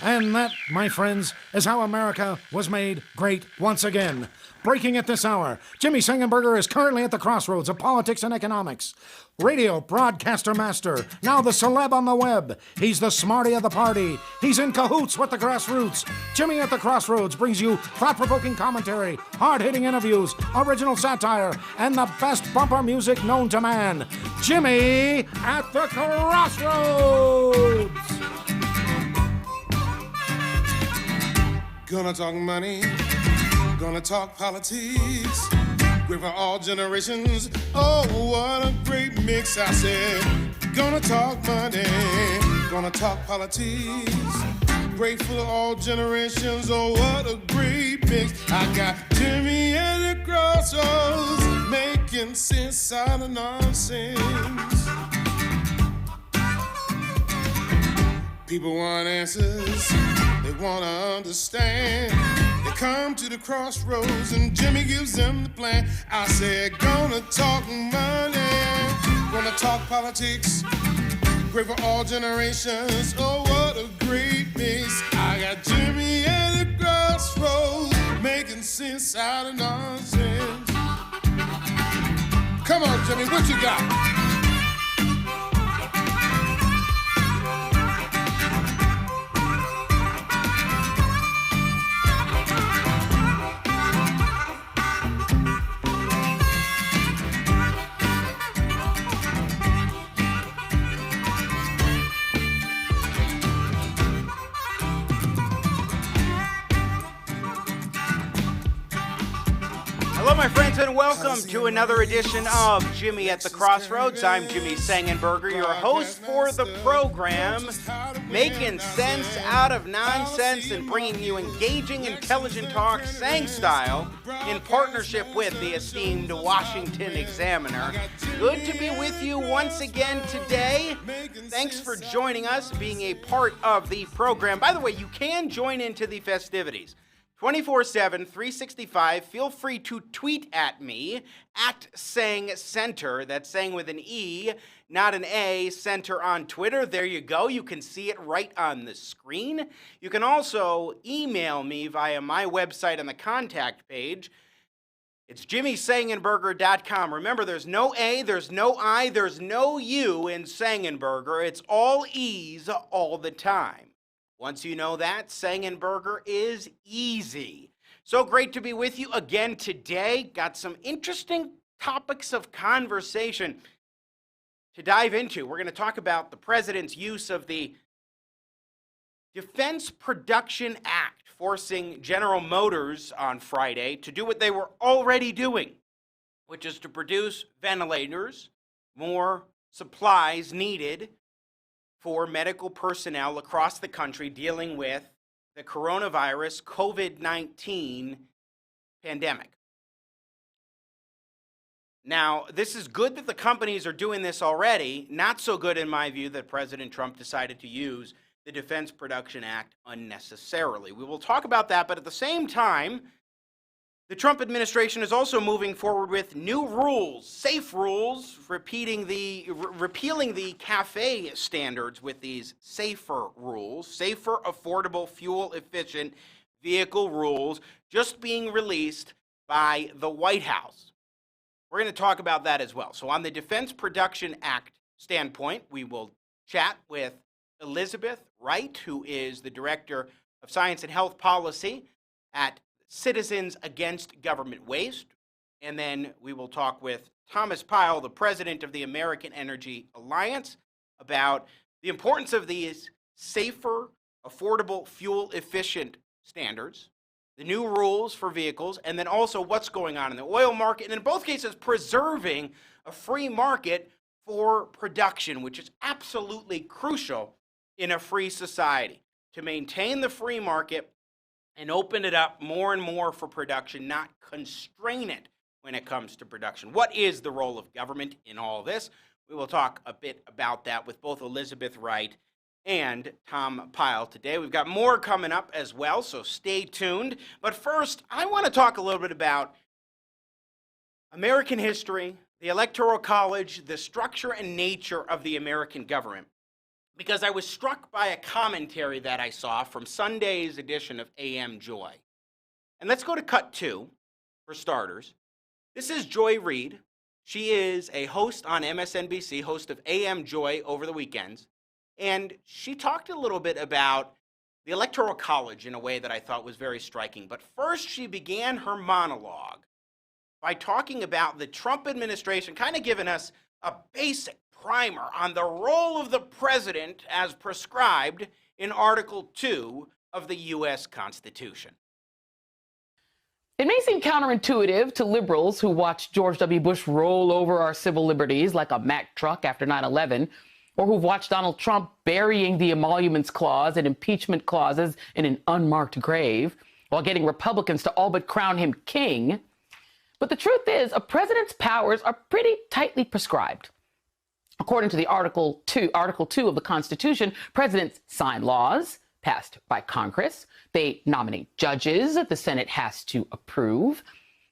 And that, my friends, is how America was made great once again. Breaking at this hour, Jimmy Sengenberger is currently at the crossroads of politics and economics. Radio broadcaster master, now the celeb on the web. He's the smarty of the party. He's in cahoots with the grassroots. Jimmy at the Crossroads brings you thought-provoking commentary, hard-hitting interviews, original satire, and the best bumper music known to man. Jimmy at the Crossroads! Gonna talk money, gonna talk politics, great for all generations. Oh, what a great mix, I said. Gonna talk money, gonna talk politics, great for all generations. Oh, what a great mix. I got Jimmy at the Crossroads, making sense out of nonsense. People want answers, they want to understand. They come to the crossroads and Jimmy gives them the plan. I said, gonna talk money, gonna talk politics, great for all generations. Oh, what a great mix. I got Jimmy at the crossroads, making sense out of nonsense. Come on, Jimmy, what you got? Hello, my friends, and welcome to another edition of Jimmy at the Crossroads. I'm Jimmy Sengenberger, your host for the program, making sense out of nonsense and bringing you engaging, intelligent talk, Sang style, in partnership with the esteemed Washington Examiner. Good to be with you once again today. Thanks for joining us, being a part of the program. By the way, you can join into the festivities. 24/7, 365, feel free to tweet at me, at Sang Center. That's Sang with an E, not an A, Center on Twitter. There you go. You can see it right on the screen. You can also email me via my website on the contact page. It's jimmysangenberger.com. Remember, there's no A, there's no I, there's no U in Sangenberger. It's all E's all the time. Once you know that, Sengenberger is easy. So great to be with you again today. Got some interesting topics of conversation to dive into. We're going to talk about the president's use of the Defense Production Act, forcing General Motors on Friday to do what they were already doing, which is to produce ventilators, more supplies needed for medical personnel across the country dealing with the coronavirus COVID-19 pandemic. Now, this is good that the companies are doing this already. Not so good, in my view, that President Trump decided to use the Defense Production Act unnecessarily. We will talk about that, but at the same time, the Trump administration is also moving forward with new rules, safe rules, repealing the CAFE standards with these safer rules, safer, affordable, fuel-efficient vehicle rules, just being released by the White House. We're going to talk about that as well. So on the Defense Production Act standpoint, we will chat with Elizabeth Wright, who is the Director of Science and Health Policy at Citizens Against Government Waste. And then we will talk with Thomas Pyle, the president of the American Energy Alliance, about the importance of these safer, affordable, fuel-efficient standards, the new rules for vehicles, and then also what's going on in the oil market, and in both cases, preserving a free market for production, which is absolutely crucial in a free society, to maintain the free market and open it up more and more for production, not constrain it when it comes to production. What is the role of government in all this? We will talk a bit about that with both Elizabeth Wright and Tom Pyle today. We've got more coming up as well, so stay tuned. But first, I want to talk a little bit about American history, the Electoral College, the structure and nature of the American government. because I was struck by a commentary that I saw from Sunday's edition of AM Joy. And let's go to cut 2, for starters. This is Joy Reid. She is a host on MSNBC, host of AM Joy over the weekends. And she talked a little bit about the Electoral College in a way that I thought was very striking. But first, she began her monologue by talking about the Trump administration, kind of giving us a basic primer on the role of the president as prescribed in Article 2 of the U.S. Constitution. It may seem counterintuitive to liberals who watched George W. Bush roll over our civil liberties like a Mack truck after 9/11, or who've watched Donald Trump burying the emoluments clause and impeachment clauses in an unmarked grave while getting Republicans to all but crown him king. But the truth is, a president's powers are pretty tightly prescribed. According to the Article 2 of the Constitution, presidents sign laws passed by Congress. They nominate judges that the Senate has to approve.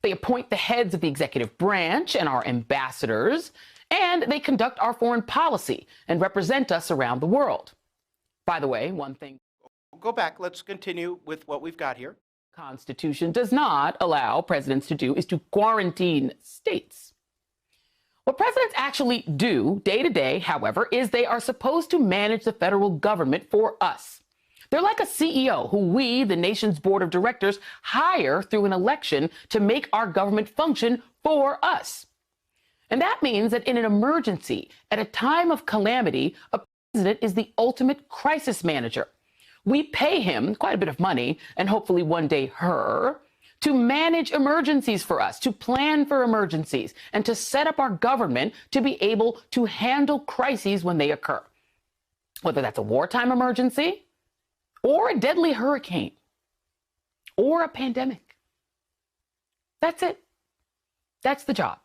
They appoint the heads of the executive branch and our ambassadors, and they conduct our foreign policy and represent us around the world. By the way, one thing... Go back. Let's continue with what we've got here. Constitution does not allow presidents to do is to quarantine states. What presidents actually do day to day, however, is they are supposed to manage the federal government for us. They're like a CEO who we, the nation's board of directors, hire through an election to make our government function for us. And that means that in an emergency, at a time of calamity, a president is the ultimate crisis manager. We pay him quite a bit of money, and hopefully one day her, to manage emergencies for us, to plan for emergencies, and to set up our government to be able to handle crises when they occur. Whether that's a wartime emergency, or a deadly hurricane, or a pandemic. That's it. That's the job.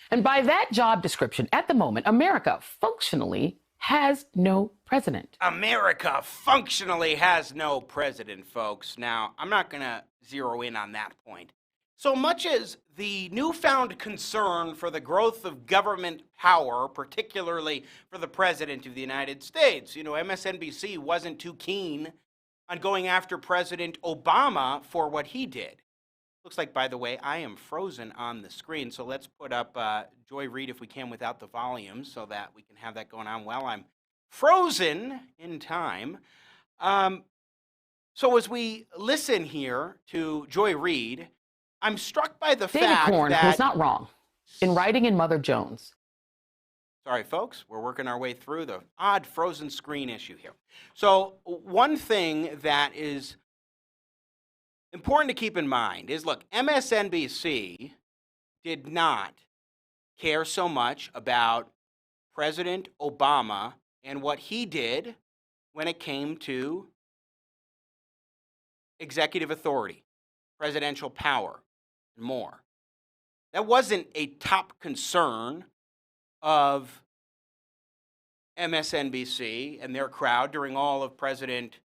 And by that job description, at the moment, America functionally has no president. America functionally has no president, folks. Now, I'm not going to zero in on that point. So much as the newfound concern for the growth of government power, particularly for the President of the United States, MSNBC wasn't too keen on going after President Obama for what he did. Looks like, by the way, I am frozen on the screen, so let's put up Joy Reid if we can without the volume so that we can have that going on while I'm frozen in time. So as we listen here to Joy Reid, I'm struck by the fact David Corn that... was not wrong in writing in Mother Jones. Sorry, folks. We're working our way through the odd frozen screen issue here. So one thing that is important to keep in mind is, look, MSNBC did not care so much about President Obama and what he did when it came to executive authority, presidential power, and more. That wasn't a top concern of MSNBC and their crowd during all of President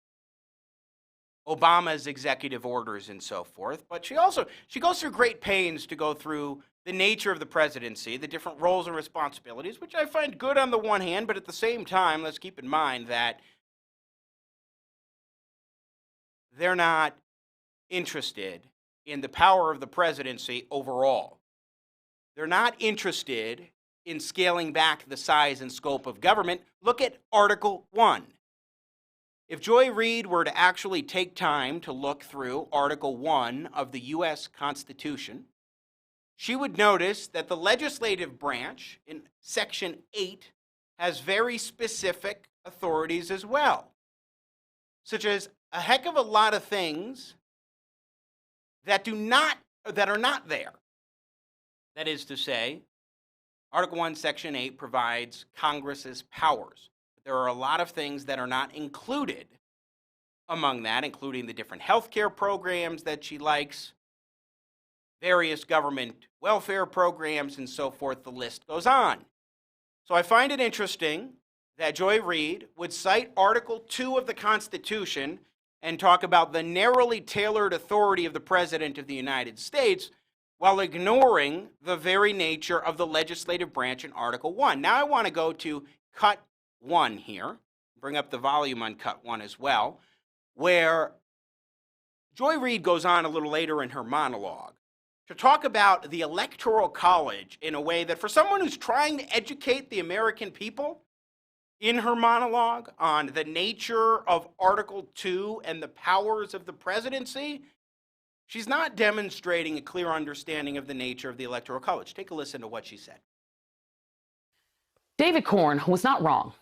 Obama's executive orders and so forth. But she goes through great pains to go through the nature of the presidency, the different roles and responsibilities, which I find good on the one hand, but at the same time, let's keep in mind that they're not interested in the power of the presidency overall. They're not interested in scaling back the size and scope of government. Look at Article 1. If Joy Reid were to actually take time to look through Article 1 of the U.S. Constitution, she would notice that the legislative branch in Section 8 has very specific authorities as well, such as a heck of a lot of things that are not there. That is to say, Article 1, Section 8 provides Congress's powers. There are a lot of things that are not included among that, including the different health care programs that she likes, various government welfare programs, and so forth. The list goes on. So I find it interesting that Joy Reid would cite Article 2 of the Constitution and talk about the narrowly tailored authority of the President of the United States while ignoring the very nature of the legislative branch in Article 1. Now I want to go to Cut 1 here, bring up the volume on cut 1 as well, where Joy Reid goes on a little later in her monologue to talk about the Electoral College in a way that, for someone who's trying to educate the American people, in her monologue on the nature of Article 2 and the powers of the presidency, she's not demonstrating a clear understanding of the nature of the Electoral College. Take a listen to what she said. David Corn was not wrong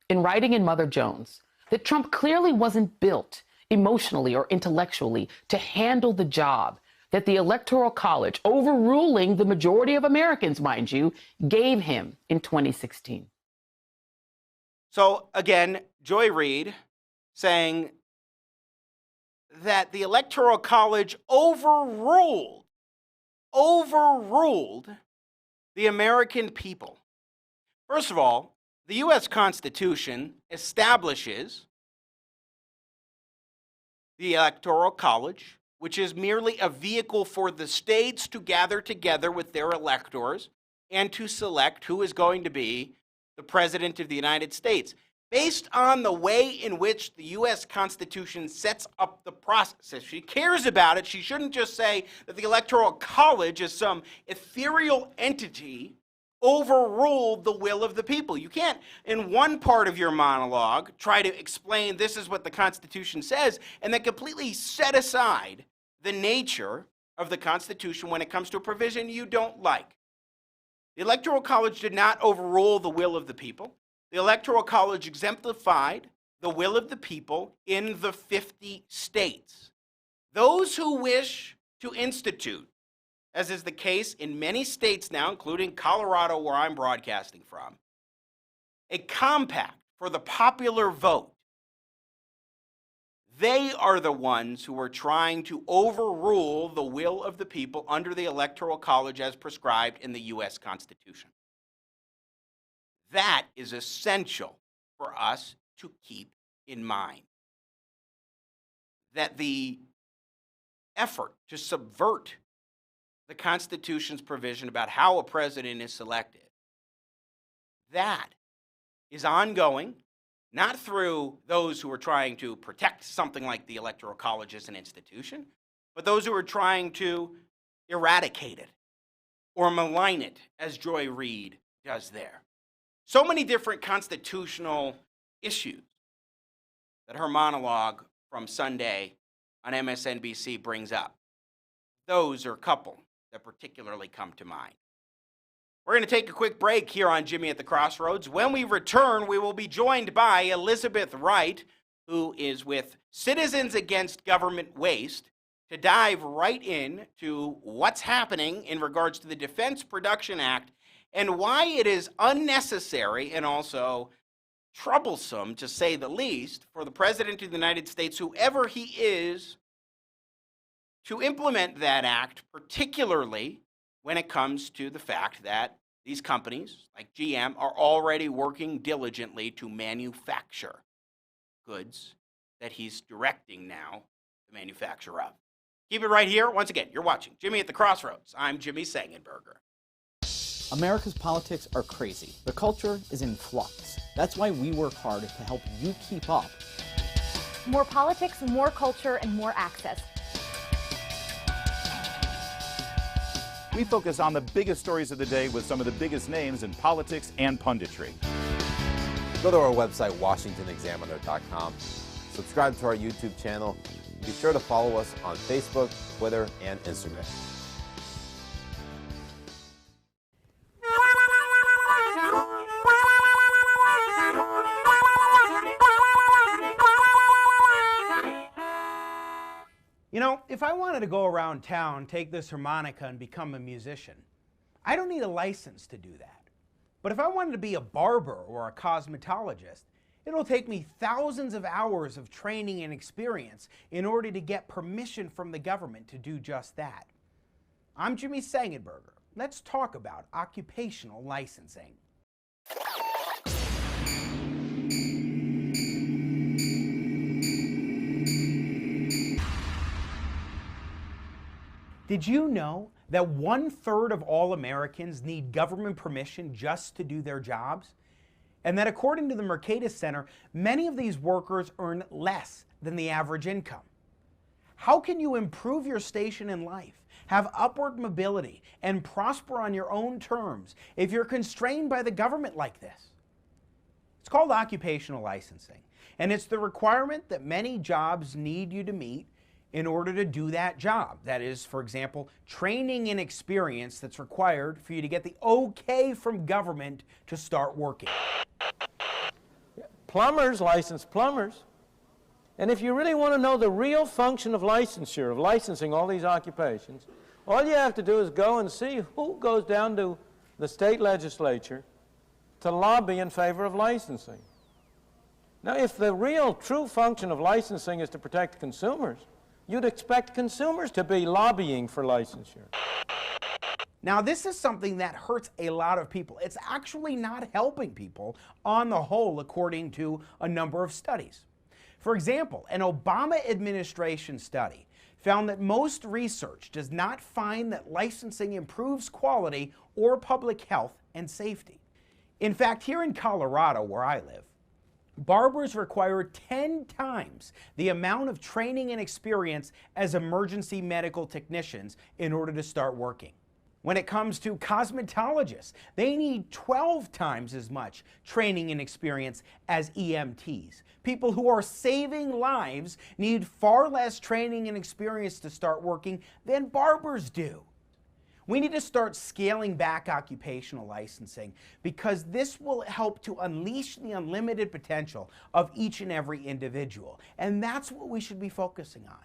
in writing in Mother Jones that Trump clearly wasn't built emotionally or intellectually to handle the job that the Electoral College, overruling the majority of Americans, mind you, gave him in 2016. So again, Joy Reid saying that the Electoral College overruled the American people. First of all, the U.S. Constitution establishes the Electoral College, which is merely a vehicle for the states to gather together with their electors and to select who is going to be the President of the United States. Based on the way in which the U.S. Constitution sets up the process, if she cares about it, she shouldn't just say that the Electoral College is some ethereal entity overruled the will of the people. You can't, in one part of your monologue, try to explain this is what the Constitution says and then completely set aside the nature of the Constitution when it comes to a provision you don't like. The Electoral College did not overrule the will of the people. The Electoral College exemplified the will of the people in the 50 states. Those who wish to institute, as is the case in many states now, including Colorado, where I'm broadcasting from, a compact for the popular vote, they are the ones who are trying to overrule the will of the people under the Electoral College as prescribed in the U.S. Constitution. That is essential for us to keep in mind. That the effort to subvert the Constitution's provision about how a president is selected, that is ongoing, not through those who are trying to protect something like the Electoral College as an institution, but those who are trying to eradicate it or malign it, as Joy Reid does there. So many different constitutional issues that her monologue from Sunday on MSNBC brings up. Those are a couple that particularly come to mind. We're going to take a quick break here on Jimmy at the Crossroads. When we return, we will be joined by Elizabeth Wright, who is with Citizens Against Government Waste, to dive right in to what's happening in regards to the Defense Production Act and why it is unnecessary and also troublesome, to say the least, for the President of the United States, whoever he is, to implement that act, particularly when it comes to the fact that these companies, like GM, are already working diligently to manufacture goods that he's directing now the manufacture of. Keep it right here. Once again, you're watching Jimmy at the Crossroads. I'm Jimmy Sengenberger. America's politics are crazy. The culture is in flux. That's why we work hard to help you keep up. More politics, more culture, and more access. We focus on the biggest stories of the day with some of the biggest names in politics and punditry. Go to our website, WashingtonExaminer.com. Subscribe to our YouTube channel. Be sure to follow us on Facebook, Twitter, and Instagram. You know, if I wanted to go around town, take this harmonica, and become a musician, I don't need a license to do that. But if I wanted to be a barber or a cosmetologist, it'll take me thousands of hours of training and experience in order to get permission from the government to do just that. I'm Jimmy Sengenberger. Let's talk about occupational licensing. Did you know that 1/3 of all Americans need government permission just to do their jobs? and that according to the Mercatus Center, many of these workers earn less than the average income. How can you improve your station in life, have upward mobility, and prosper on your own terms if you're constrained by the government like this? It's called occupational licensing, and it's the requirement that many jobs need you to meet in order to do that job. That is, for example, training and experience that's required for you to get the okay from government to start working. Plumbers license plumbers. And if you really want to know the real function of licensure, of licensing all these occupations, all you have to do is go and see who goes down to the state legislature to lobby in favor of licensing. Now, if the real true function of licensing is to protect consumers, you'd expect consumers to be lobbying for licensure. Now, this is something that hurts a lot of people. It's actually not helping people on the whole, according to a number of studies. For example, an Obama administration study found that most research does not find that licensing improves quality or public health and safety. In fact, here in Colorado, where I live, barbers require 10 times the amount of training and experience as emergency medical technicians in order to start working. When it comes to cosmetologists, they need 12 times as much training and experience as EMTs. People who are saving lives need far less training and experience to start working than barbers do. We need to start scaling back occupational licensing because this will help to unleash the unlimited potential of each and every individual. And that's what we should be focusing on.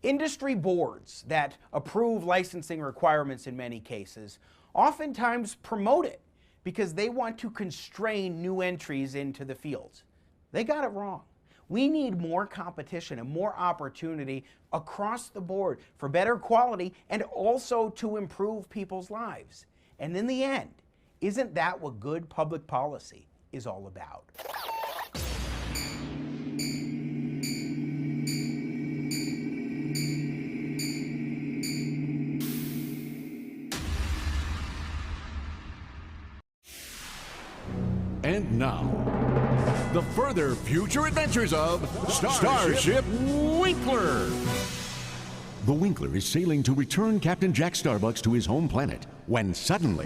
Industry boards that approve licensing requirements in many cases oftentimes promote it because they want to constrain new entries into the fields. They got it wrong. We need more competition and more opportunity across the board for better quality and also to improve people's lives. And in the end, isn't that what good public policy is all about? And now, the further future adventures of Starship Winkler. The Winkler is sailing to return Captain Jack Starbucks to his home planet when suddenly...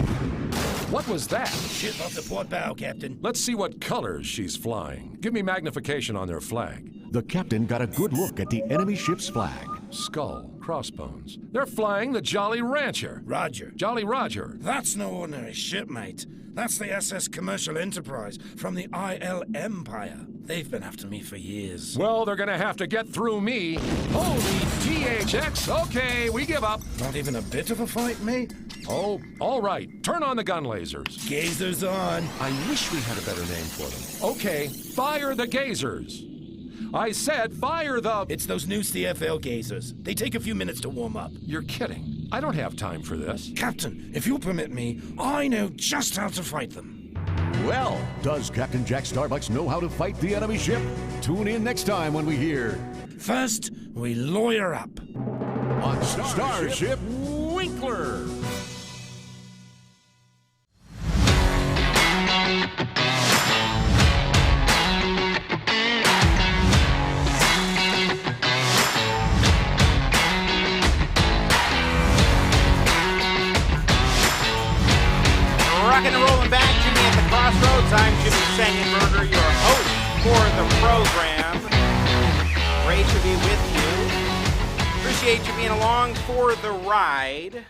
What was that? Ship off the port bow, Captain. Let's see what colors she's flying. Give me magnification on their flag. The captain got a good look at the enemy ship's flag. Skull, crossbones. They're flying the Jolly Rancher. Roger. Jolly Roger. That's no ordinary ship, mate. That's the SS Commercial Enterprise from the IL Empire. They've been after me for years. Well, they're gonna have to get through me. Holy THX. Okay, we give up. Not even a bit of a fight, mate? Oh, all right. Turn on the gun lasers. Gazers on. I wish we had a better name for them. Okay, fire the gazers. I said fire the... It's those new CFL gazers. They take a few minutes to warm up. You're kidding. I don't have time for this. Captain, if you'll permit me, I know just how to fight them. Well, does Captain Jack Starbucks know how to fight the enemy ship? Tune in next time when we hear... First, we lawyer up. On Starship Winkler. Rocking and rolling back, Jimmy at the Crossroads. I'm Jimmy Sengenberger, your host for the program. Great to be with you. Appreciate you being along for the ride.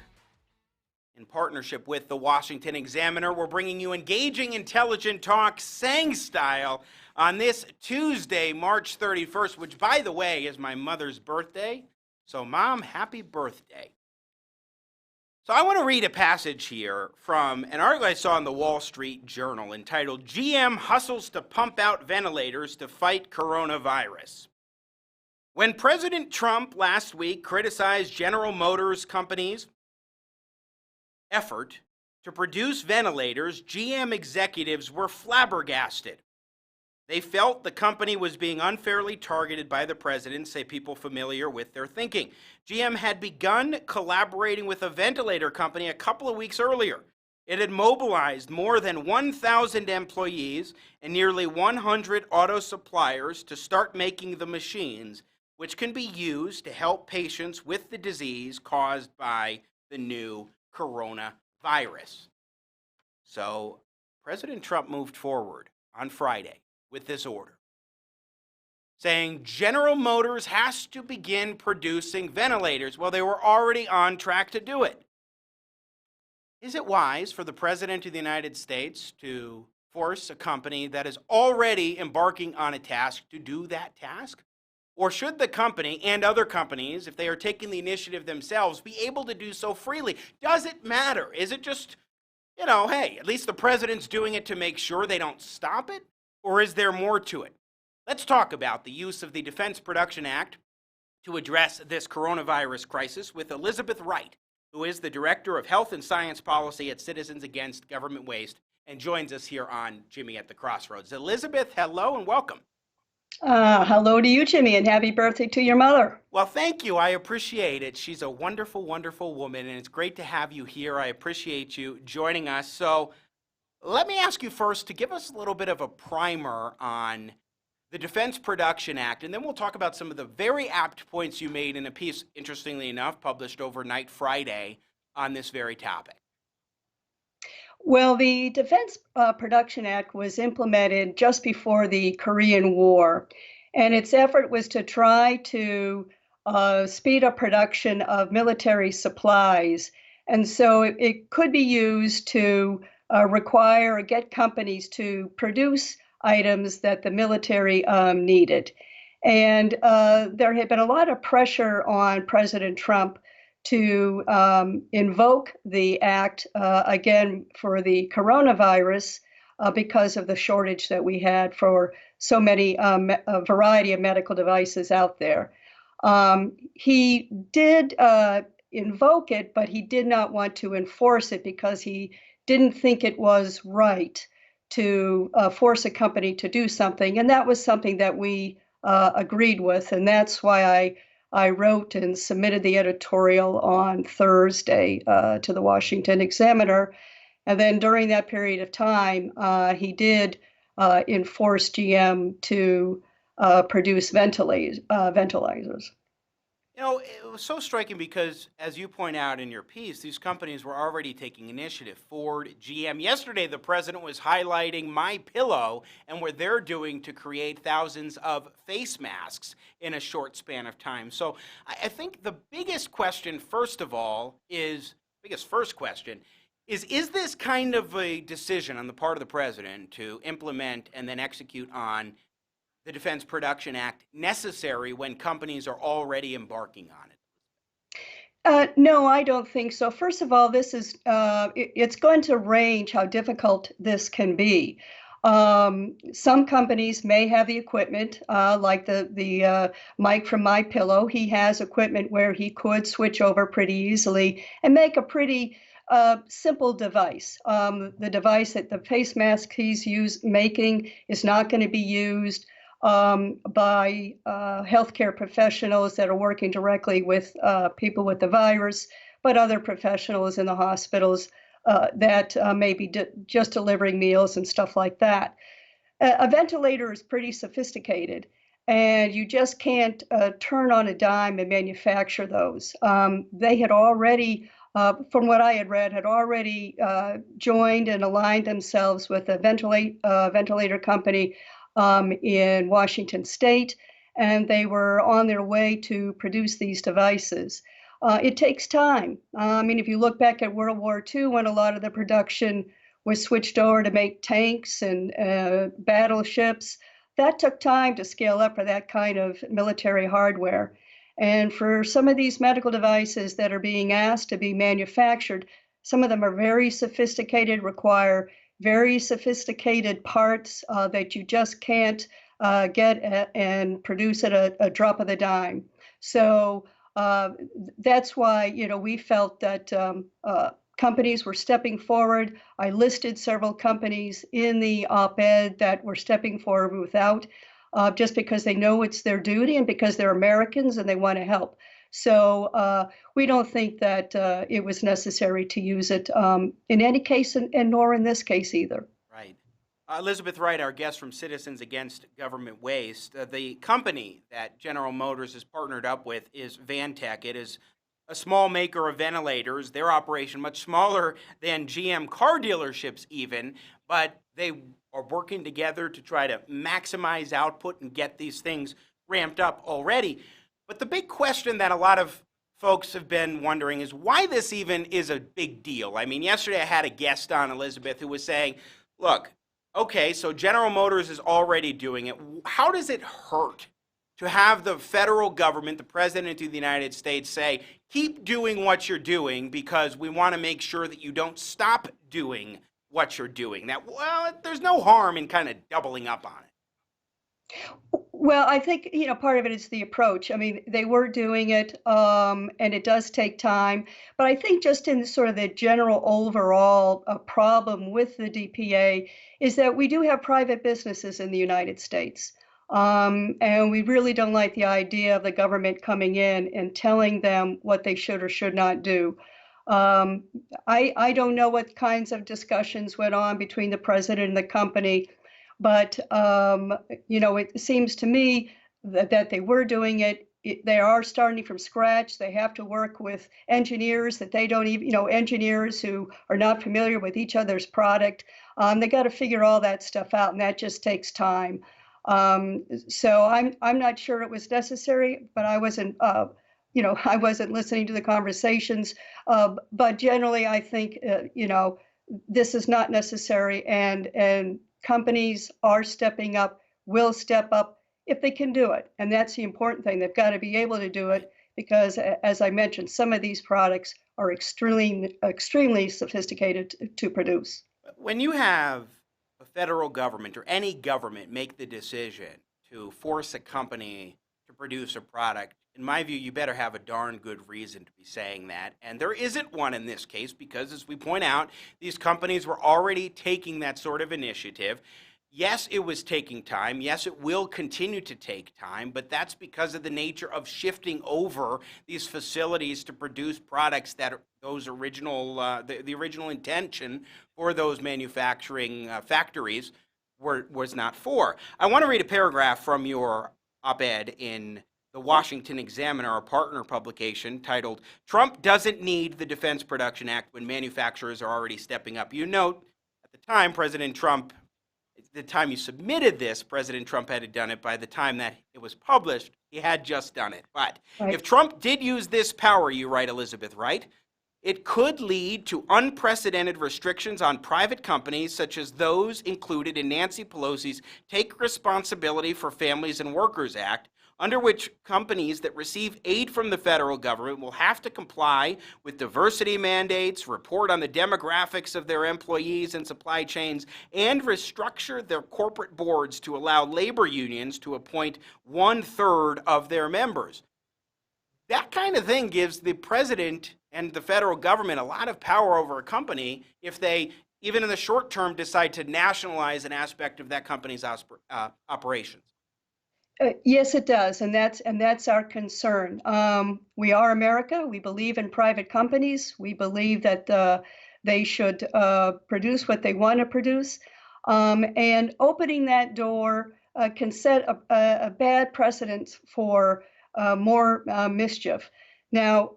In partnership with the Washington Examiner, we're bringing you engaging, intelligent talk, Sang style, on this Tuesday, March 31st, which, by the way, is my mother's birthday. So, Mom, happy birthday. So I want to read a passage here from an article I saw in the Wall Street Journal entitled, GM Hustles to Pump Out Ventilators to Fight Coronavirus. When President Trump last week criticized General Motors Company's effort to produce ventilators, GM executives were flabbergasted. They felt the company was being unfairly targeted by the president, say people familiar with their thinking. GM had begun collaborating with a ventilator company a couple of weeks earlier It had mobilized more than 1,000 employees and nearly 100 auto suppliers to start making the machines, which can be used to help patients with the disease caused by the new coronavirus. So President Trump moved forward on Friday with this order, saying General Motors has to begin producing ventilators. Well, they were already on track to do it. Is it wise for the President of the United States to force a company that is already embarking on a task to do that task? Or should the company and other companies, if they are taking the initiative themselves, be able to do so freely? Does it matter? Is it just, hey, at least the President's doing it to make sure they don't stop it? Or is there more to it? Let's talk about the use of the Defense Production Act to address this coronavirus crisis with Elizabeth Wright, who is the Director of Health and Science Policy at Citizens Against Government Waste, and joins us here on Jimmy at the Crossroads. Elizabeth, hello and welcome. Hello to you, Jimmy, and happy birthday to your mother. Well, thank you. I appreciate it. She's a wonderful, wonderful woman, and it's great to have you here. I appreciate you joining us. So let me ask you first to give us a little bit of a primer on the Defense Production Act, and then we'll talk about some of the very apt points you made in a piece, interestingly enough, published overnight Friday on this very topic. Well, the Defense Production Act was implemented just before the Korean War, and its effort was to try to speed up production of military supplies. And so it could be used to require or get companies to produce items that the military needed. And there had been a lot of pressure on President Trump to invoke the act again for the coronavirus because of the shortage that we had for so many, a variety of medical devices out there. He did invoke it, but he did not want to enforce it because he didn't think it was right to force a company to do something. And that was something that we agreed with. And that's why I wrote and submitted the editorial on Thursday to the Washington Examiner. And then during that period of time, he did enforce GM to produce ventilators. It was so striking because, as you point out in your piece, these companies were already taking initiative. Ford, GM. Yesterday, the president was highlighting MyPillow and what they're doing to create thousands of face masks in a short span of time. So I think the biggest question, first question, is this kind of a decision on the part of the president to implement and then execute on the Defense Production Act necessary when companies are already embarking on it? No, I don't think so. First of all, this is it's going to range how difficult this can be. Some companies may have the equipment, like the Mike from MyPillow. He has equipment where he could switch over pretty easily and make a pretty simple device. The device that the face mask he's making is not going to be used by healthcare professionals that are working directly with people with the virus, but other professionals in the hospitals that may be just delivering meals and stuff like that. A ventilator is pretty sophisticated, and you just can't turn on a dime and manufacture those. They had already, from what I had read, joined and aligned themselves with a ventilator company in Washington State, and they were on their way to produce these devices. It takes time. If you look back at World War II, when a lot of the production was switched over to make tanks and battleships, that took time to scale up for that kind of military hardware. And for some of these medical devices that are being asked to be manufactured, some of them are very sophisticated, require very sophisticated parts that you just can't get and produce at a drop of the dime. So that's why we felt that companies were stepping forward. I listed several companies in the op-ed that were stepping forward without, just because they know it's their duty and because they're Americans and they want to help. So we don't think that it was necessary to use it in any case, and nor in this case either. Right. Elizabeth Wright, our guest from Citizens Against Government Waste. The company that General Motors has partnered up with is Vantech. It is a small maker of ventilators. Their operation much smaller than GM car dealerships even, but they are working together to try to maximize output and get these things ramped up already. But the big question that a lot of folks have been wondering is why this even is a big deal. I mean, yesterday I had a guest on, Elizabeth, who was saying, look, okay, so General Motors is already doing it. How does it hurt to have the federal government, the President of the United States, say, keep doing what you're doing because we want to make sure that you don't stop doing what you're doing? That, well, there's no harm in kind of doubling up on it. Well, I think, part of it is the approach. I mean, they were doing it, and it does take time. But I think just in sort of the general overall problem with the DPA is that we do have private businesses in the United States. And we really don't like the idea of the government coming in and telling them what they should or should not do. I don't know what kinds of discussions went on between the president and the company. But, it seems to me that they were doing it. They are starting from scratch. They have to work with engineers that they don't even, engineers who are not familiar with each other's product. They got to figure all that stuff out, and that just takes time. So I'm not sure it was necessary, but I wasn't, I wasn't listening to the conversations. But generally, I think, this is not necessary, and companies are stepping up, will step up if they can do it. And that's the important thing. They've got to be able to do it because, as I mentioned, some of these products are extremely sophisticated to produce. When you have a federal government or any government make the decision to force a company to produce a product, in my view, you better have a darn good reason to be saying that. And there isn't one in this case because, as we point out, these companies were already taking that sort of initiative. Yes, it was taking time. Yes, it will continue to take time, but that's because of the nature of shifting over these facilities to produce products that are those original, the original intention for those manufacturing factories was not for. I want to read a paragraph from your op-ed in the Washington Examiner, our partner publication, titled, "Trump Doesn't Need the Defense Production Act When Manufacturers Are Already Stepping Up." You note, at the time, the time you submitted this, President Trump had done it. By the time that it was published, he had just done it. But if Trump did use this power, you write, Elizabeth Wright, it could lead to unprecedented restrictions on private companies, such as those included in Nancy Pelosi's Take Responsibility for Families and Workers Act, under which companies that receive aid from the federal government will have to comply with diversity mandates, report on the demographics of their employees and supply chains, and restructure their corporate boards to allow labor unions to appoint 1/3 of their members. That kind of thing gives the president and the federal government a lot of power over a company if they, even in the short term, decide to nationalize an aspect of that company's operations. Yes, it does, and that's our concern. We are America. We believe in private companies. We believe that they should produce what they want to produce, and opening that door can set a bad precedent for more mischief. Now,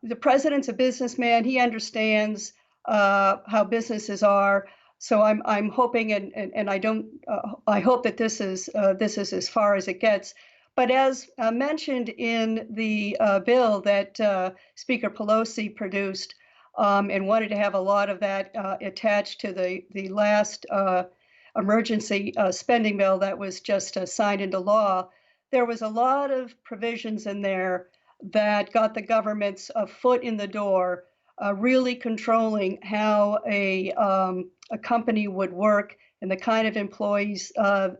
the president's a businessman. He understands how businesses are. So I'm hoping, and I hope that this is as far as it gets. But as mentioned in the bill that Speaker Pelosi produced, and wanted to have a lot of that attached to the last emergency spending bill that was just signed into law, there was a lot of provisions in there that got the government's foot in the door, really controlling how a company would work and the kind of employees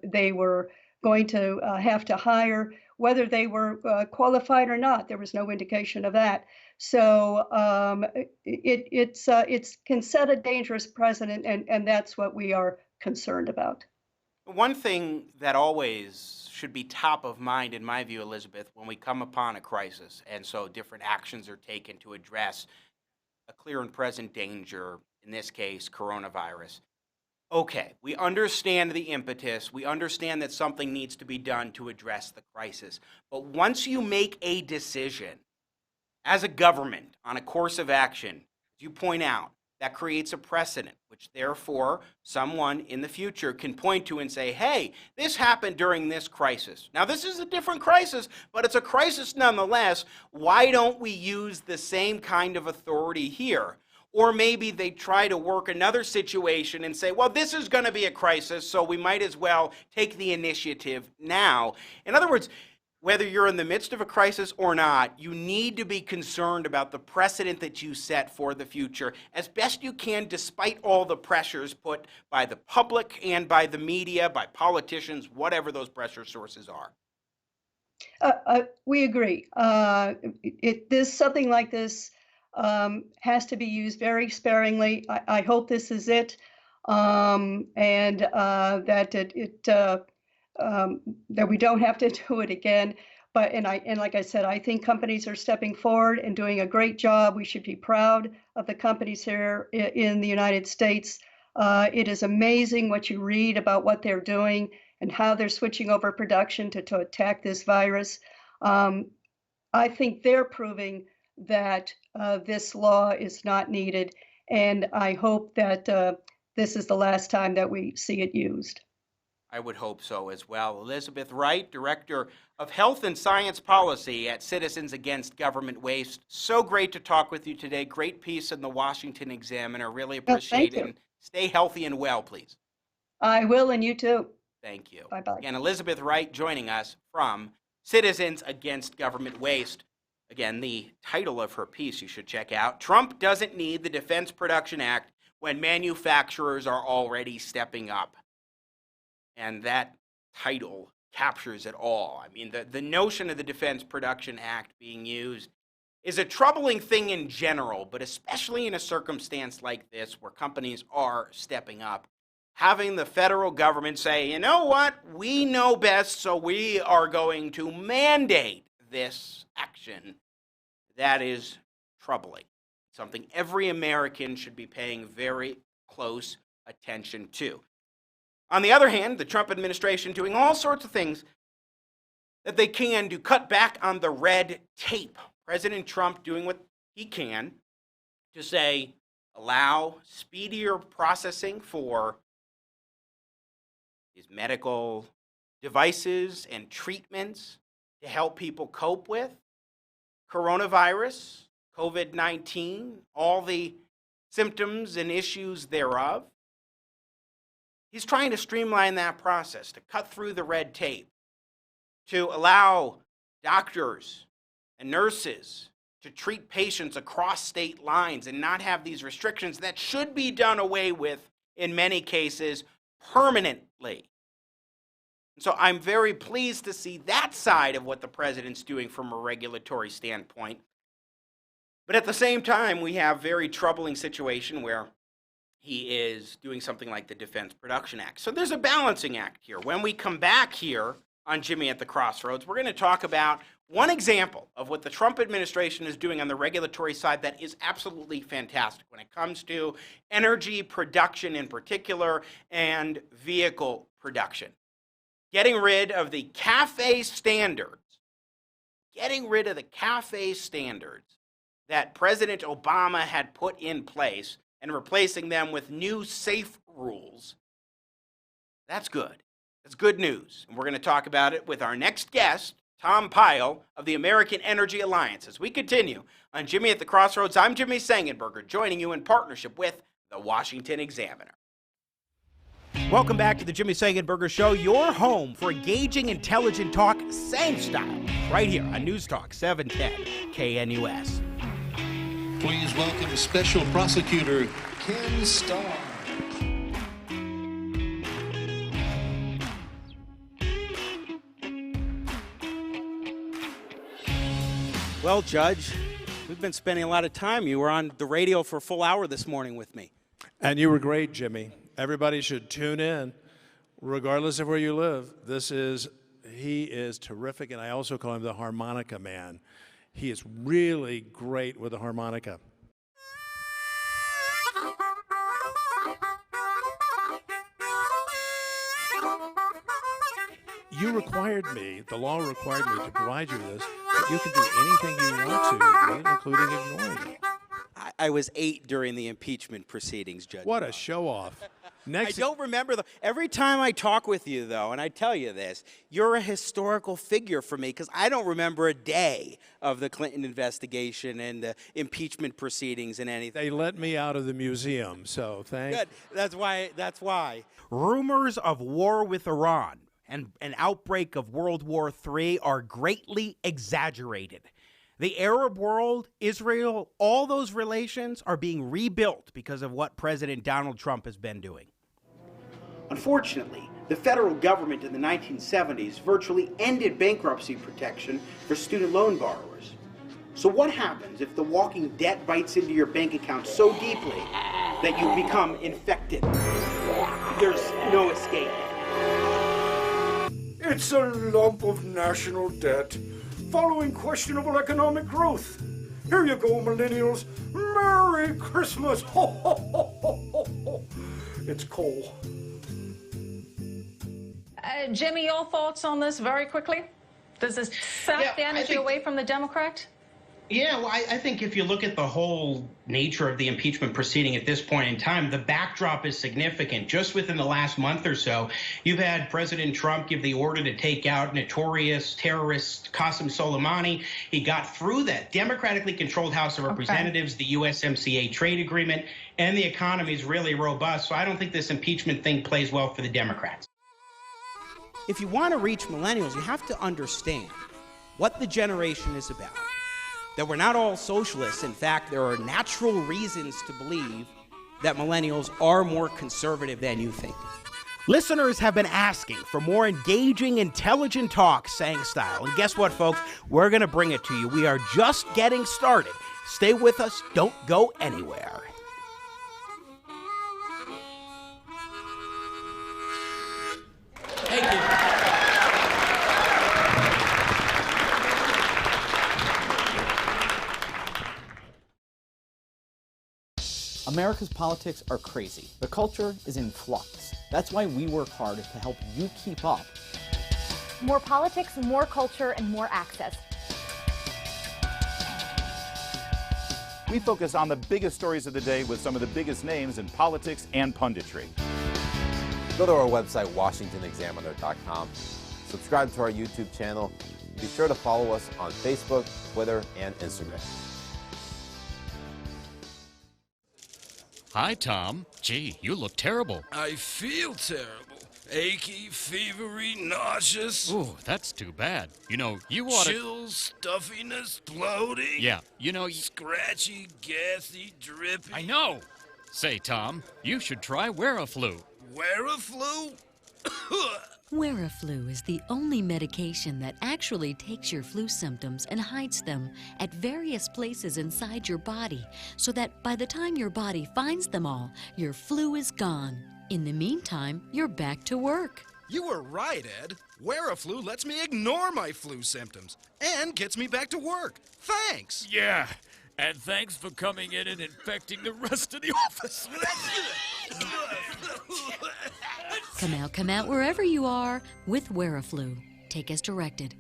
they were going to have to hire, whether they were qualified or not. There was no indication of that. So it can set a dangerous precedent, and that's what we are concerned about. One thing that always should be top of mind, in my view, Elizabeth, when we come upon a crisis. And so different actions are taken to address a clear and present danger, in this case, coronavirus. Okay, we understand the impetus. We understand that something needs to be done to address the crisis. But once you make a decision as a government on a course of action, as you point out, that creates a precedent, which therefore someone in the future can point to and say, hey, this happened during this crisis. Now, this is a different crisis, but it's a crisis nonetheless. Why don't we use the same kind of authority here? Or maybe they try to work another situation and say, well, this is going to be a crisis, so we might as well take the initiative now. In other words, whether you're in the midst of a crisis or not, you need to be concerned about the precedent that you set for the future as best you can, despite all the pressures put by the public and by the media, by politicians, whatever those pressure sources are. We agree. Something like this has to be used very sparingly. I hope this is it, and that that we don't have to do it again. But like I said, I think companies are stepping forward and doing a great job. We should be proud of the companies here in the United States. It is amazing what you read about what they're doing and how they're switching over production to attack this virus. I think they're proving that this law is not needed, and I hope that this is the last time that we see it used. I would hope so as well. Elizabeth Wright, Director of Health and Science Policy at Citizens Against Government Waste. So great to talk with you today. Great piece in the Washington Examiner. Really appreciate it. And stay healthy and well, please. I will, and you too. Thank you. Bye-bye. Again, Elizabeth Wright joining us from Citizens Against Government Waste. Again, the title of her piece you should check out. Trump doesn't need the Defense Production Act when manufacturers are already stepping up. And that title captures it all. I mean, the notion of the Defense Production Act being used is a troubling thing in general, but especially in a circumstance like this where companies are stepping up. Having the federal government say, you know what, we know best, so we are going to mandate this action, that is troubling. Something every American should be paying very close attention to. On the other hand, the Trump administration doing all sorts of things that they can to cut back on the red tape. President Trump doing what he can to say, allow speedier processing for his medical devices and treatments to help people cope with coronavirus, COVID-19, all the symptoms and issues thereof. He's trying to streamline that process, to cut through the red tape, to allow doctors and nurses to treat patients across state lines and not have these restrictions that should be done away with in many cases permanently. So I'm very pleased to see that side of what the president's doing from a regulatory standpoint. But at the same time, we have a very troubling situation where he is doing something like the Defense Production Act. So there's a balancing act here. When we come back here on Jimmy at the Crossroads, we're going to talk about one example of what the Trump administration is doing on the regulatory side that is absolutely fantastic when it comes to energy production in particular and vehicle production. Getting rid of the CAFE standards. Getting rid of the CAFE standards that President Obama had put in place and replacing them with new safe rules. That's good. That's good news. And we're going to talk about it with our next guest, Tom Pyle of the American Energy Alliance. As we continue on Jimmy at the Crossroads, I'm Jimmy Sengenberger, joining you in partnership with the Washington Examiner. Welcome back to the Jimmy Sengenberger Show, your home for engaging, intelligent talk, same style, right here on News Talk 710 KNUS. Please welcome Special Prosecutor Ken Starr. Well, Judge, we've been spending a lot of time. You were on the radio for a full hour this morning with me. And you were great, Jimmy. Everybody should tune in, regardless of where you live. This is He is terrific, and I also call him the harmonica man. He is really great with the harmonica. You required me, the law required me to provide you this, but you can do anything you want to, including ignoring it. I was 8 during the impeachment proceedings, Judge. What a show-off. I don't remember every time I talk with you, though, and I tell you this, you're a historical figure for me because I don't remember a day of the Clinton investigation and the impeachment proceedings and anything. They let me out of the museum, so thank. Good. That's why. Rumors of war with Iran and an outbreak of World War III are greatly exaggerated. The Arab world, Israel, all those relations are being rebuilt because of what President Donald Trump has been doing. Unfortunately, the federal government in the 1970s virtually ended bankruptcy protection for student loan borrowers. So what happens if the walking debt bites into your bank account so deeply that you become infected? There's no escape. It's a lump of national debt following questionable economic growth. Here you go, millennials. Merry Christmas. Ho, ho, ho, ho, ho, ho. It's coal. Jimmy, your thoughts on this very quickly? Does this sap the energy away from the Democrat? Yeah, well, I think if you look at the whole nature of the impeachment proceeding at this point in time, the backdrop is significant. Just within the last month or so, you've had President Trump give the order to take out notorious terrorist Qasem Soleimani. He got through that democratically controlled House of Representatives, the USMCA trade agreement, and the economy is really robust. So I don't think this impeachment thing plays well for the Democrats. If you want to reach millennials, you have to understand what the generation is about. That we're not all socialists. In fact, there are natural reasons to believe that millennials are more conservative than you think. Listeners have been asking for more engaging, intelligent talk, Sang style. And guess what, folks? We're going to bring it to you. We are just getting started. Stay with us. Don't go anywhere. Thank you. America's politics are crazy. The culture is in flux. That's why we work hard to help you keep up. More politics, more culture, and more access. We focus on the biggest stories of the day with some of the biggest names in politics and punditry. Go to our website, WashingtonExaminer.com. Subscribe to our YouTube channel. Be sure to follow us on Facebook, Twitter, and Instagram. Hi, Tom. Gee, you look terrible. I feel terrible. Achy, fevery, nauseous. Ooh, that's too bad. You know, you ought to... Chills, stuffiness, bloating. Yeah, you know... Scratchy, gassy, drippy. I know! Say, Tom, you should try Wear-a-Flu. Wear-a-Flu? Wear-a-Flu is the only medication that actually takes your flu symptoms and hides them at various places inside your body so that by the time your body finds them all, your flu is gone. In the meantime, you're back to work. You were right, Ed. Wear-a-Flu lets me ignore my flu symptoms and gets me back to work. Thanks. Yeah, and thanks for coming in and infecting the rest of the office. Come out wherever you are with Wear-a-Flu. Take as directed.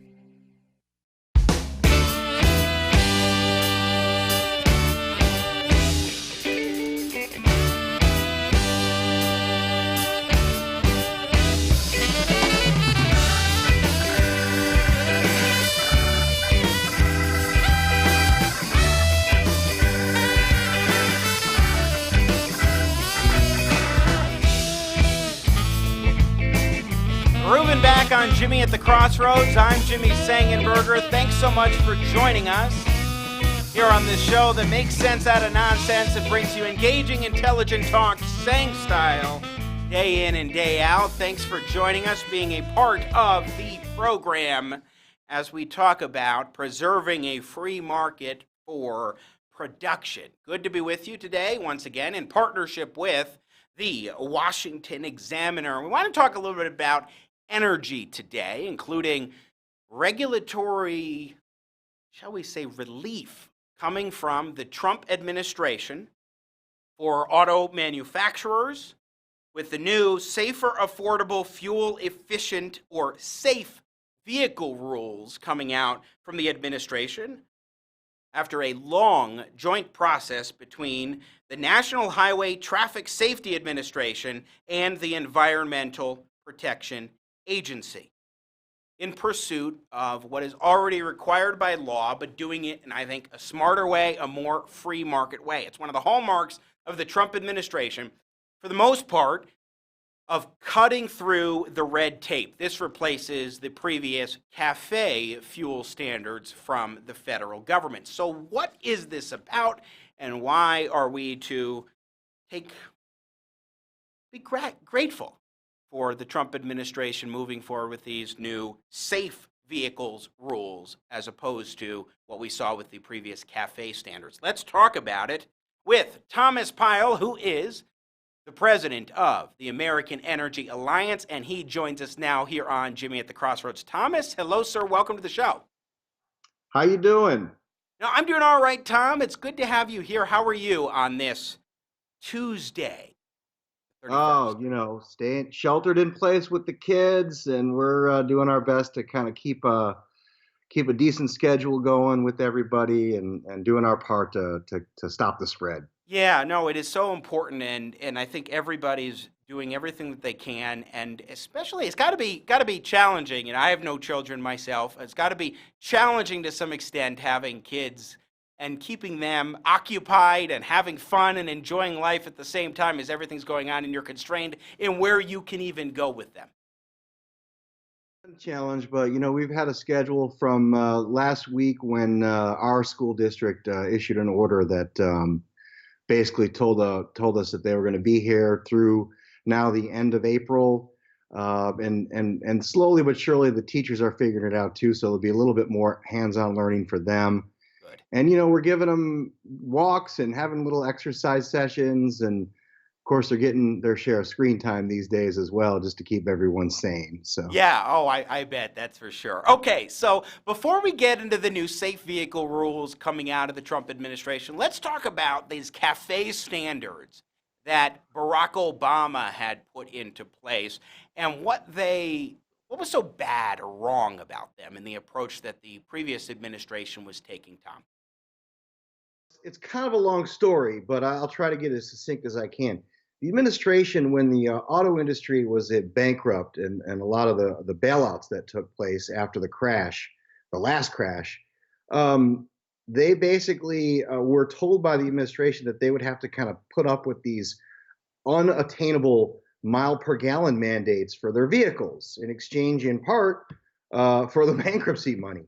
Grooving back on Jimmy at the Crossroads. I'm Jimmy Sengenberger. Thanks so much for joining us here on this show that makes sense out of nonsense and brings you engaging, intelligent talk, Sang style, day in and day out. Thanks for joining us, being a part of the program as we talk about preserving a free market for production. Good to be with you today, once again, in partnership with the Washington Examiner. We want to talk a little bit about energy today, including regulatory, shall we say, relief coming from the Trump administration for auto manufacturers with the new safer, affordable, fuel efficient, or safe vehicle rules coming out from the administration after a long joint process between the National Highway Traffic Safety Administration and the Environmental Protection Agency in pursuit of what is already required by law, but doing it in, I think, a smarter way, a more free market way. It's one of the hallmarks of the Trump administration, for the most part, of cutting through the red tape. This replaces the previous CAFE fuel standards from the federal government. So what is this about, and why are we to be grateful for the Trump administration moving forward with these new safe vehicles rules as opposed to what we saw with the previous CAFE standards? Let's talk about it with Thomas Pyle, who is the president of the American Energy Alliance, and he joins us now here on Jimmy at the Crossroads. Thomas, hello, sir. Welcome to the show. How you doing? No, I'm doing all right, Tom. It's good to have you here. How are you on this Tuesday? 31st? Oh, staying sheltered in place with the kids, and we're doing our best to kind of keep a decent schedule going with everybody, and doing our part to stop the spread. Yeah, no, it is so important, and I think everybody's doing everything that they can, and especially it's got to be challenging. And I have no children myself. It's got to be challenging to some extent having kids and keeping them occupied and having fun and enjoying life at the same time as everything's going on, and you're constrained in where you can even go with them. Challenge, but we've had a schedule from last week when our school district issued an order that basically told us that they were going to be here through now the end of April, and slowly but surely the teachers are figuring it out too. So there'll be a little bit more hands-on learning for them. Good. And we're giving them walks and having little exercise sessions, and of course they're getting their share of screen time these days as well, just to keep everyone sane. So yeah, I bet, that's for sure. Okay, so before we get into the new safe vehicle rules coming out of the Trump administration, let's talk about these CAFE standards that Barack Obama had put into place and what was so bad or wrong about them in the approach that the previous administration was taking, Tom. It's kind of a long story, but I'll try to get as succinct as I can. The administration, when the auto industry was bankrupt and a lot of the bailouts that took place after the last crash, they basically were told by the administration that they would have to kind of put up with these unattainable mile per gallon mandates for their vehicles in exchange in part for the bankruptcy money.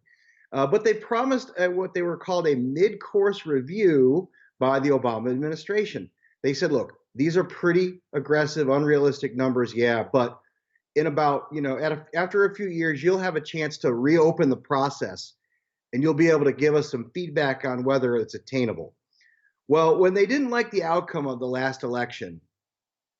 But they promised what they were called a mid-course review by the Obama administration. They said, look, these are pretty aggressive, unrealistic numbers, yeah, but in about, after a few years, you'll have a chance to reopen the process and you'll be able to give us some feedback on whether it's attainable. Well, when they didn't like the outcome of the last election,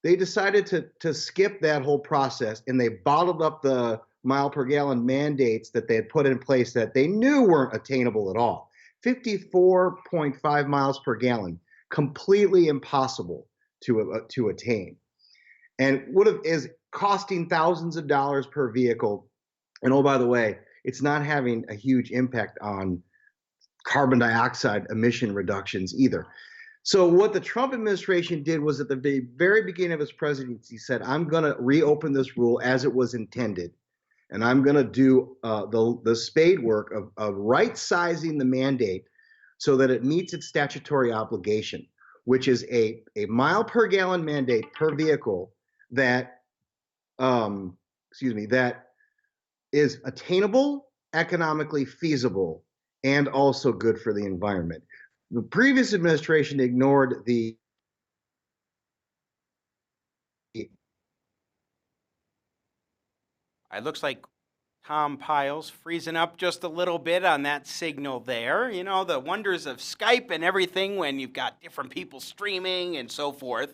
they decided to skip that whole process, and they bottled up the mile per gallon mandates that they had put in place that they knew weren't attainable at all. 54.5 miles per gallon, completely impossible to attain, and is costing thousands of dollars per vehicle. And oh, by the way, it's not having a huge impact on carbon dioxide emission reductions either. So what the Trump administration did was at the very beginning of his presidency said, I'm going to reopen this rule as it was intended. And I'm going to do the spade work of right-sizing the mandate so that it meets its statutory obligation, which is a mile per gallon mandate per vehicle that, that is attainable, economically feasible, and also good for the environment. The previous administration ignored the It looks like Tom Pyle's freezing up just a little bit on that signal there. The wonders of Skype and everything when you've got different people streaming and so forth.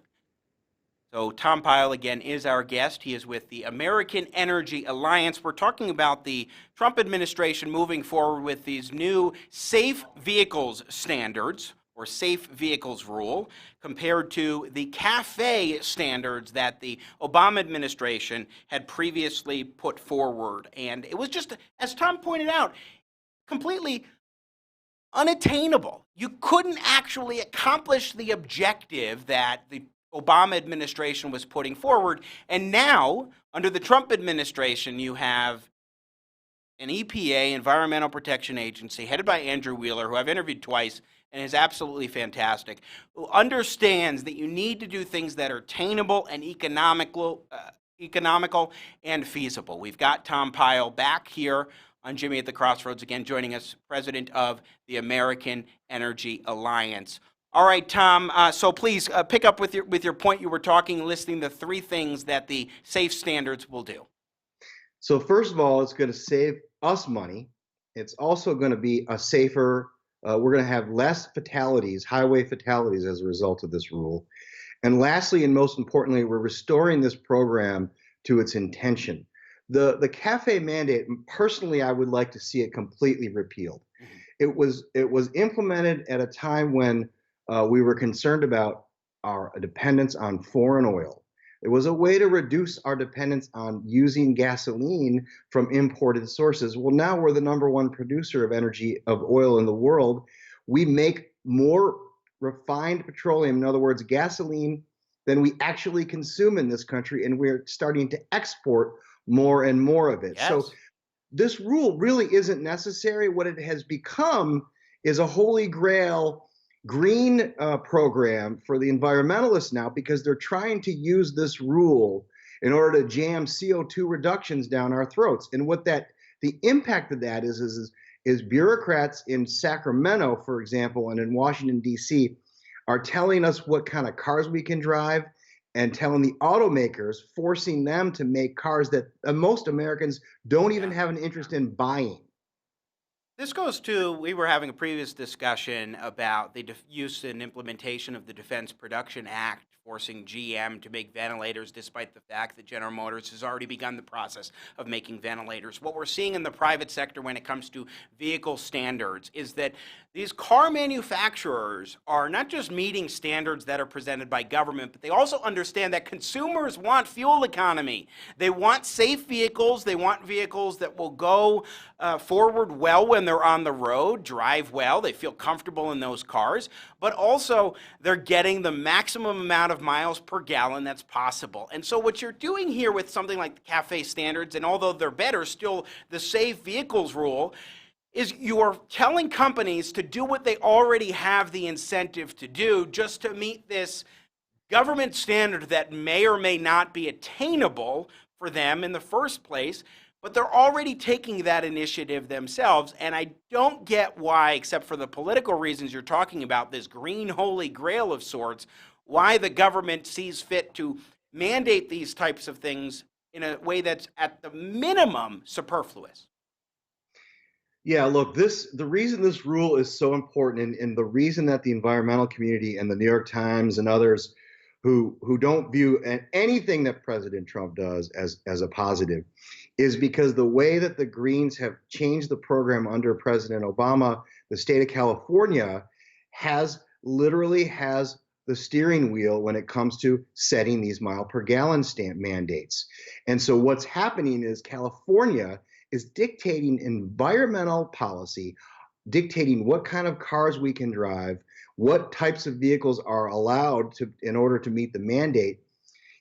So Tom Pyle, again, is our guest. He is with the American Energy Alliance. We're talking about the Trump administration moving forward with these new safe vehicles standards, or safe vehicles rule, compared to the CAFE standards that the Obama administration had previously put forward. And it was just, as Tom pointed out, completely unattainable. You couldn't actually accomplish the objective that the Obama administration was putting forward. And now, under the Trump administration, you have an EPA, Environmental Protection Agency, headed by Andrew Wheeler, who I've interviewed twice and is absolutely fantastic, who understands that you need to do things that are attainable and economical and feasible. We've got Tom Pyle back here on Jimmy at the Crossroads, again joining us, president of the American Energy Alliance. All right, Tom, so please pick up with your point. You were listing the three things that the safe standards will do. So first of all, it's going to save us money. It's also going to be a safer, we're going to have less fatalities, highway fatalities as a result of this rule. And lastly, and most importantly, we're restoring this program to its intention. The CAFE mandate, personally, I would like to see it completely repealed. It was implemented at a time when we were concerned about our dependence on foreign oil. It was a way to reduce our dependence on using gasoline from imported sources. Well, now we're the #1 producer of oil in the world. We make more refined petroleum, in other words, gasoline, than we actually consume in this country, and we're starting to export more and more of it. Yes. So this rule really isn't necessary. What it has become is a holy grail green program for the environmentalists now, because they're trying to use this rule in order to jam CO2 reductions down our throats. And what the impact of that is bureaucrats in Sacramento, for example, and in Washington, D.C., are telling us what kind of cars we can drive and telling the automakers, forcing them to make cars that most Americans don't even have an interest in buying. This goes to, we were having a previous discussion about the use and implementation of the Defense Production Act, forcing GM to make ventilators despite the fact that General Motors has already begun the process of making ventilators. What we're seeing in the private sector when it comes to vehicle standards is that these car manufacturers are not just meeting standards that are presented by government, but they also understand that consumers want fuel economy. They want safe vehicles. They want vehicles that will go forward well when they're on the road, drive well. They feel comfortable in those cars, but also they're getting the maximum amount of miles per gallon that's possible. And so what you're doing here with something like the CAFE standards, and although they're better, still the safe vehicles rule, is you are telling companies to do what they already have the incentive to do just to meet this government standard that may or may not be attainable for them in the first place, but they're already taking that initiative themselves. And I don't get why, except for the political reasons you're talking about, this green holy grail of sorts, why the government sees fit to mandate these types of things in a way that's at the minimum superfluous. Yeah, look, the reason this rule is so important, and the reason that the environmental community and the New York Times and others who don't view anything that President Trump does as a positive, is because the way that the Greens have changed the program under President Obama, the state of California literally has the steering wheel when it comes to setting these mile per gallon mandates. And so what's happening is California is dictating environmental policy, dictating what kind of cars we can drive, what types of vehicles are allowed in order to meet the mandate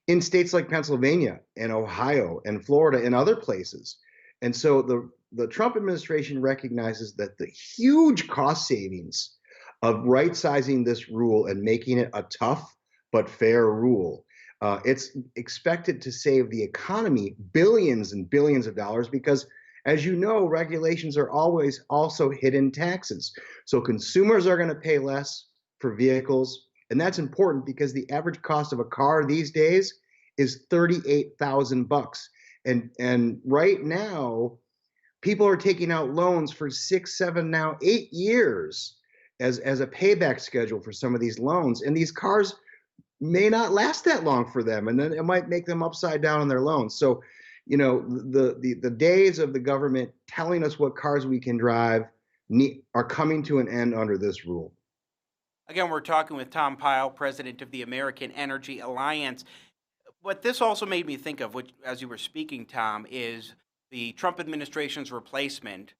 in states like Pennsylvania and Ohio and Florida and other places. And so the Trump administration recognizes that the huge cost savings of right-sizing this rule and making it a tough but fair rule, it's expected to save the economy billions and billions of dollars because, as you know, regulations are always also hidden taxes. So consumers are going to pay less for vehicles. And that's important because the average cost of a car these days is $38,000. And right now, people are taking out loans for 6, 7, now 8 years as a payback schedule for some of these loans. And these cars may not last that long for them, and then it might make them upside down on their loans. So, the days of the government telling us what cars we can drive are coming to an end under this rule. Again, we're talking with Tom Pyle, president of the American Energy Alliance. What this also made me think of, which, as you were speaking, Tom, is the Trump administration's replacement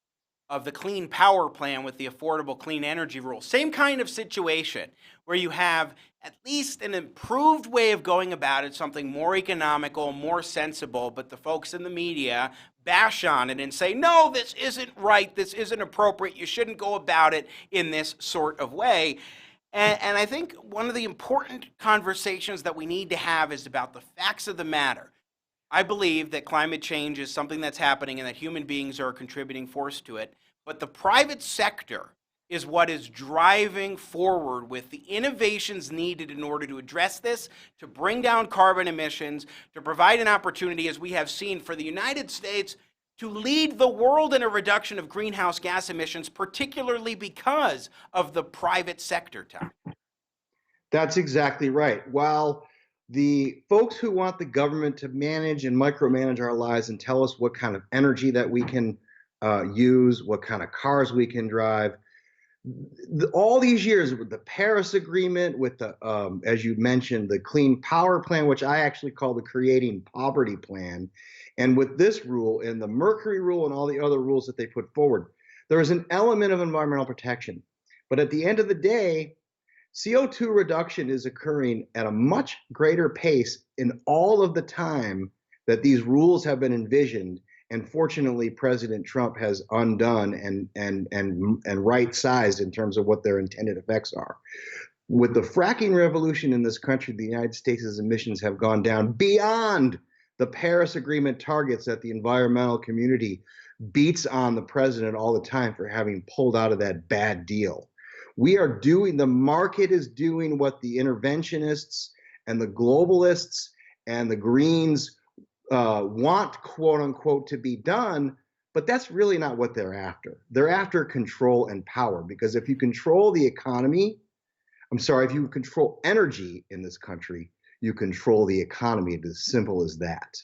of the Clean Power Plan with the Affordable Clean Energy Rule. Same kind of situation where you have at least an improved way of going about it, something more economical, more sensible, but the folks in the media bash on it and say, no, this isn't right, this isn't appropriate, you shouldn't go about it in this sort of way. And I think one of the important conversations that we need to have is about the facts of the matter. I believe that climate change is something that's happening and that human beings are a contributing force to it, but the private sector is what is driving forward with the innovations needed in order to address this, to bring down carbon emissions, to provide an opportunity, as we have seen, for the United States to lead the world in a reduction of greenhouse gas emissions, particularly because of the private sector, Tom. That's exactly right. While the folks who want the government to manage and micromanage our lives and tell us what kind of energy that we can use, what kind of cars we can drive, all these years with the Paris Agreement, with the, as you mentioned, the Clean Power Plan, which I actually call the Creating Poverty Plan, and with this rule and the Mercury Rule and all the other rules that they put forward, there is an element of environmental protection. But at the end of the day, CO2 reduction is occurring at a much greater pace in all of the time that these rules have been envisioned. And fortunately, President Trump has undone and right-sized in terms of what their intended effects are. With the fracking revolution in this country, the United States' emissions have gone down beyond the Paris Agreement targets that the environmental community beats on the president all the time for having pulled out of that bad deal. The market is doing what the interventionists and the globalists and the Greens want, quote unquote, to be done, but that's really not what they're after. They're after control and power, because if you control the economy, if you control energy in this country, you control the economy. It's as simple as that.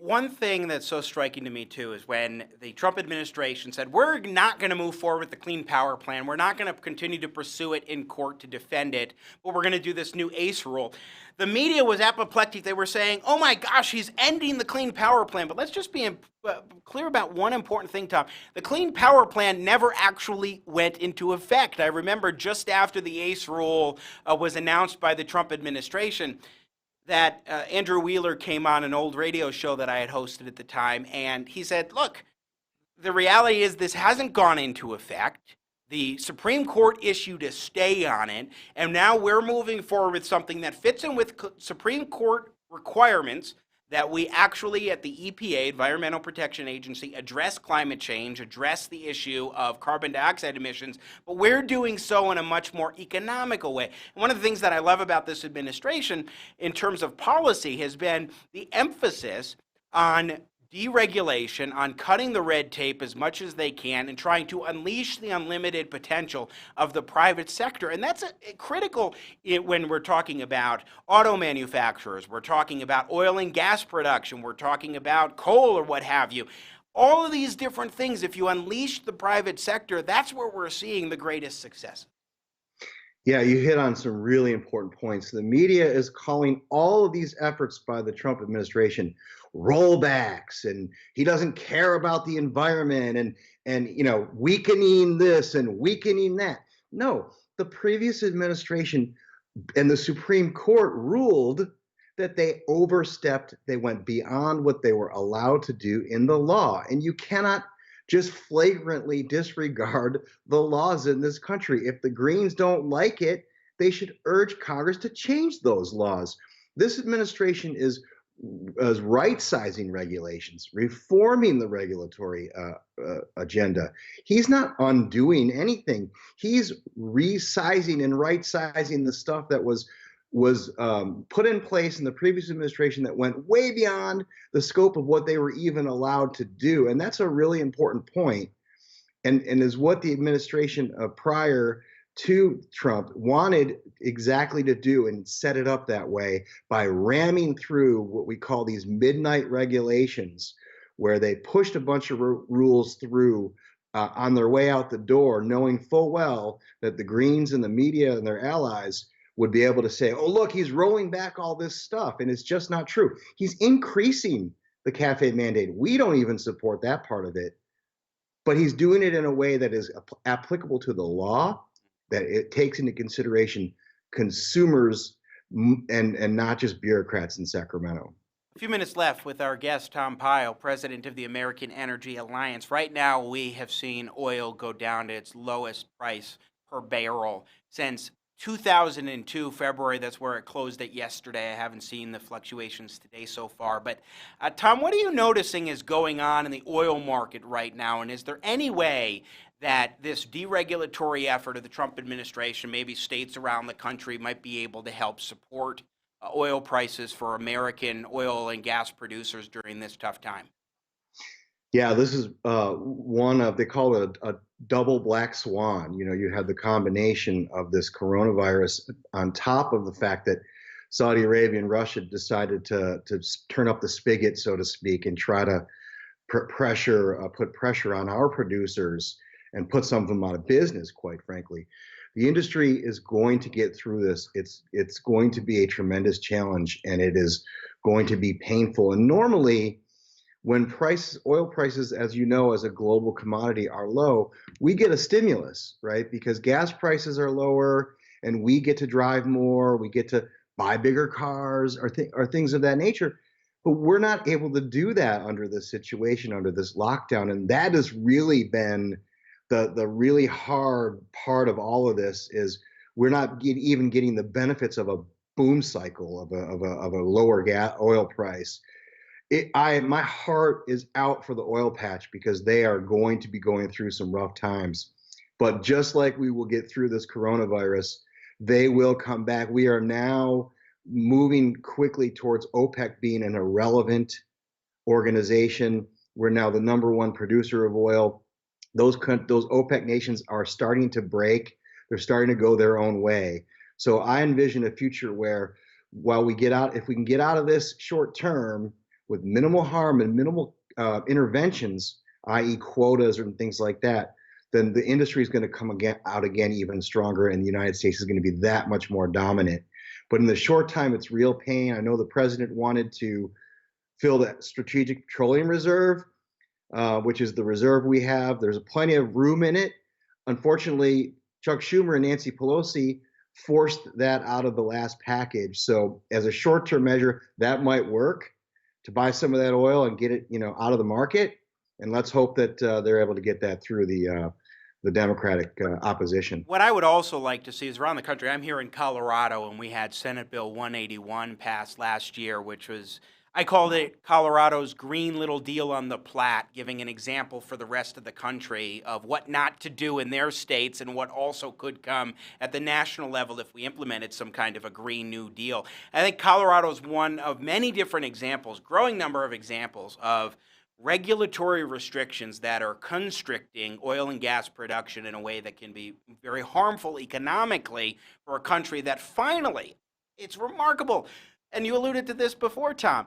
One thing that's so striking to me, too, is when the Trump administration said, we're not going to move forward with the Clean Power Plan, we're not going to continue to pursue it in court to defend it, but we're going to do this new ACE rule. The media was apoplectic. They were saying, oh my gosh, he's ending the Clean Power Plan. But let's just be clear about one important thing, Tom. The Clean Power Plan never actually went into effect. I remember just after the ACE rule was announced by the Trump administration, that Andrew Wheeler came on an old radio show that I had hosted at the time, and he said, look, the reality is this hasn't gone into effect. The Supreme Court issued a stay on it, and now we're moving forward with something that fits in with Supreme Court requirements that we actually, at the EPA, Environmental Protection Agency, address climate change, address the issue of carbon dioxide emissions, but we're doing so in a much more economical way. And one of the things that I love about this administration in terms of policy has been the emphasis on deregulation, on cutting the red tape as much as they can and trying to unleash the unlimited potential of the private sector. And that's critical when we're talking about auto manufacturers, we're talking about oil and gas production, we're talking about coal or what have you. All of these different things, if you unleash the private sector, that's where we're seeing the greatest success. Yeah, you hit on some really important points. The media is calling all of these efforts by the Trump administration rollbacks, and he doesn't care about the environment, and weakening this and weakening that. No, the previous administration and the Supreme Court ruled that they overstepped. They went beyond what they were allowed to do in the law, and you cannot just flagrantly disregard the laws in this country. If the Greens don't like it, they should urge Congress to change those laws. This administration is right-sizing regulations, reforming the regulatory agenda. He's not undoing anything. He's resizing and right-sizing the stuff that was put in place in the previous administration that went way beyond the scope of what they were even allowed to do. And that's a really important point, and is what the administration prior to Trump wanted exactly to do and set it up that way by ramming through what we call these midnight regulations, where they pushed a bunch of rules through on their way out the door, knowing full well that the Greens and the media and their allies would be able to say, oh, look, he's rolling back all this stuff. And it's just not true. He's increasing the cafe mandate. We don't even support that part of it. But he's doing it in a way that is applicable to the law, that it takes into consideration consumers and not just bureaucrats in Sacramento. A few minutes left with our guest, Tom Pyle, president of the American Energy Alliance. Right now, we have seen oil go down to its lowest price per barrel since 2002, February. That's where it closed at yesterday. I haven't seen the fluctuations today so far. But Tom, what are you noticing is going on in the oil market right now? And is there any way that this deregulatory effort of the Trump administration, maybe states around the country, might be able to help support oil prices for American oil and gas producers during this tough time? Yeah, this is one of, they call it a double black swan. You know, you have the combination of this coronavirus on top of the fact that Saudi Arabia and Russia decided to turn up the spigot, so to speak, and try to put pressure on our producers and put some of them out of business, quite frankly. The industry is going to get through this. It's going to be a tremendous challenge, and it is going to be painful. And normally, when oil prices, as you know, as a global commodity, are low, we get a stimulus, right? Because gas prices are lower, and we get to drive more, we get to buy bigger cars, or things of that nature. But we're not able to do that under this situation, under this lockdown, and that has really been the really hard part of all of this. Is we're not even getting the benefits of a boom cycle of a lower oil price. My heart is out for the oil patch, because they are going to be going through some rough times. But just like we will get through this coronavirus, they will come back. We are now moving quickly towards OPEC being an irrelevant organization. We're now the #1 producer of oil. Those OPEC nations are starting to break. They're starting to go their own way. So I envision a future where, while if we can get out of this short term with minimal harm and minimal interventions, i.e. quotas and things like that, then the industry is going to come out again even stronger, and the United States is going to be that much more dominant. But in the short time, it's real pain. I know the president wanted to fill that strategic petroleum reserve, which is the reserve we have. There's plenty of room in it. Unfortunately, Chuck Schumer and Nancy Pelosi forced that out of the last package. So as a short-term measure, that might work to buy some of that oil and get it, out of the market. And let's hope that they're able to get that through the Democratic opposition. What I would also like to see is around the country. I'm here in Colorado, and we had Senate Bill 181 passed last year, which was, I called it Colorado's green little deal on the Platte, giving an example for the rest of the country of what not to do in their states and what also could come at the national level if we implemented some kind of a Green New Deal. I think Colorado is one of many different examples, growing number of examples of regulatory restrictions that are constricting oil and gas production in a way that can be very harmful economically for a country that finally, it's remarkable, and you alluded to this before, Tom,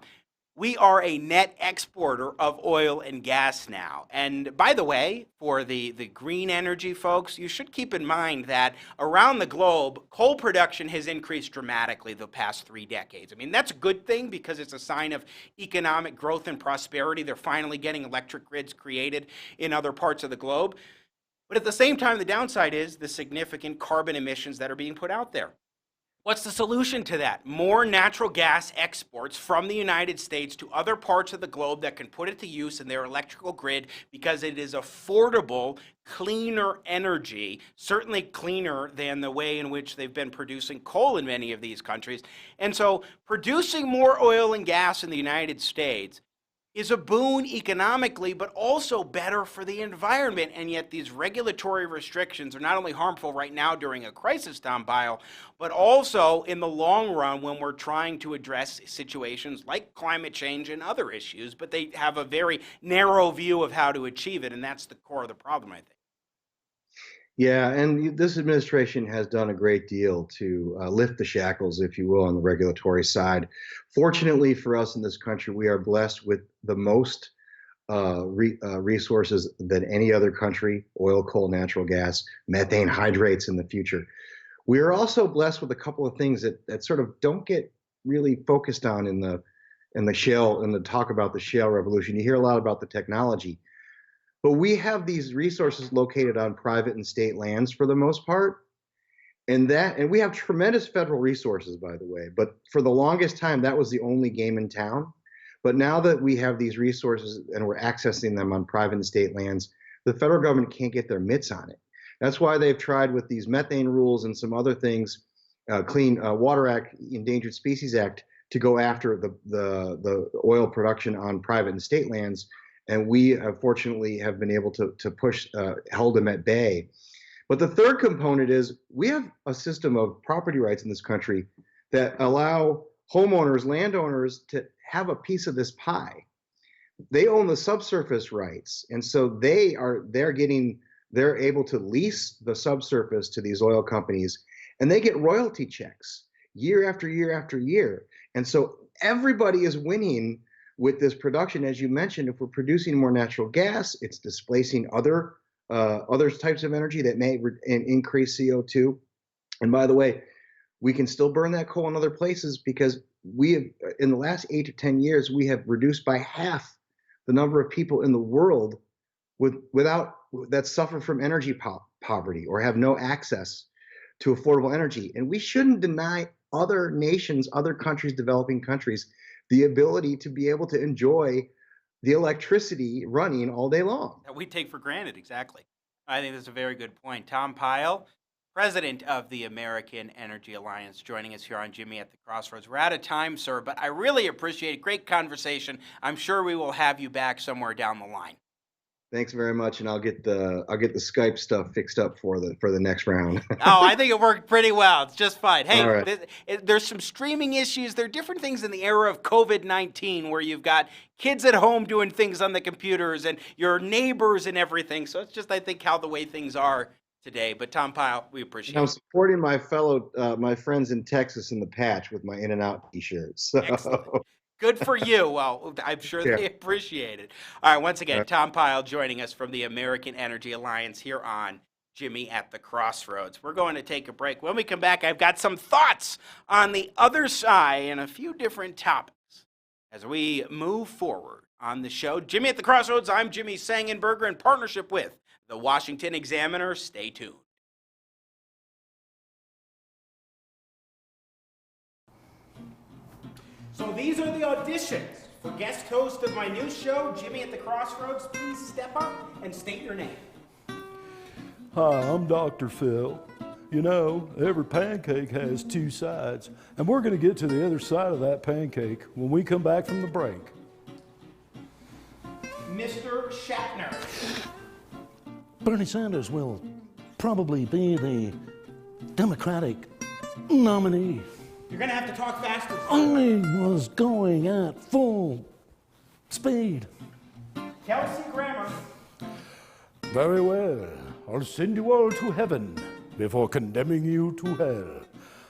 we are a net exporter of oil and gas now. And by the way, for the green energy folks, you should keep in mind that around the globe, coal production has increased dramatically the past 3 decades. I mean, that's a good thing because it's a sign of economic growth and prosperity. They're finally getting electric grids created in other parts of the globe. But at the same time, the downside is the significant carbon emissions that are being put out there. What's the solution to that? More natural gas exports from the United States to other parts of the globe that can put it to use in their electrical grid because it is affordable, cleaner energy, certainly cleaner than the way in which they've been producing coal in many of these countries. And so producing more oil and gas in the United States is a boon economically, but also better for the environment. And yet these regulatory restrictions are not only harmful right now during a crisis, Tom Pyle, but also in the long run when we're trying to address situations like climate change and other issues, but they have a very narrow view of how to achieve it, and that's the core of the problem, I think. Yeah, and this administration has done a great deal to lift the shackles, if you will, on the regulatory side. Fortunately for us in this country, we are blessed with the most resources than any other country: oil, coal, natural gas, methane hydrates in the future. We are also blessed with a couple of things that sort of don't get really focused on in the shale, in the talk about the shale revolution. You hear a lot about the technology, but we have these resources located on private and state lands for the most part. And we have tremendous federal resources, by the way, but for the longest time, that was the only game in town. But now that we have these resources and we're accessing them on private and state lands, the federal government can't get their mitts on it. That's why they've tried with these methane rules and some other things, Clean Water Act, Endangered Species Act, to go after the oil production on private and state lands. And we fortunately have been able to push, hold them at bay. But the third component is we have a system of property rights in this country that allow homeowners, landowners, to have a piece of this pie. They own the subsurface rights, and so they're able to lease the subsurface to these oil companies, and they get royalty checks year after year after year. And so everybody is winning with this production. As you mentioned, if we're producing more natural gas, it's displacing other types of energy that may increase CO2. And by the way, we can still burn that coal in other places because we have, in the last 8 to 10 years, we have reduced by half the number of people in the world that suffer from energy poverty or have no access to affordable energy. And we shouldn't deny other nations, other countries, developing countries, the ability to be able to enjoy the electricity running all day long. That we take for granted, exactly. I think that's a very good point. Tom Pyle, president of the American Energy Alliance, joining us here on Jimmy at the Crossroads. We're out of time, sir, but I really appreciate it. Great conversation. I'm sure we will have you back somewhere down the line. Thanks very much, and I'll get the Skype stuff fixed up for the next round. Oh, I think it worked pretty well. It's just fine. Hey, right. There's some streaming issues. There are different things in the era of COVID-19 where you've got kids at home doing things on the computers and your neighbors and everything. So it's just, I think, how the way things are today. But Tom Pyle, we appreciate it. I'm supporting my my friends in Texas in the patch with my In and Out t-shirts. So. Excellent. Good for you. Well, I'm sure they appreciate it. All right, once again, Tom Pyle joining us from the American Energy Alliance here on Jimmy at the Crossroads. We're going to take a break. When we come back, I've got some thoughts on the other side and a few different topics as we move forward on the show. Jimmy at the Crossroads, I'm Jimmy Sengenberger in partnership with the Washington Examiner. Stay tuned. So these are the auditions for guest host of my new show, Jimmy at the Crossroads. Please step up and state your name. Hi, I'm Dr. Phil. You know, every pancake has two sides, and we're going to get to the other side of that pancake when we come back from the break. Mr. Shatner. Bernie Sanders will probably be the Democratic nominee. You're going to have to talk faster. I was going at full speed. Kelsey Grammer. Very well. I'll send you all to heaven before condemning you to hell.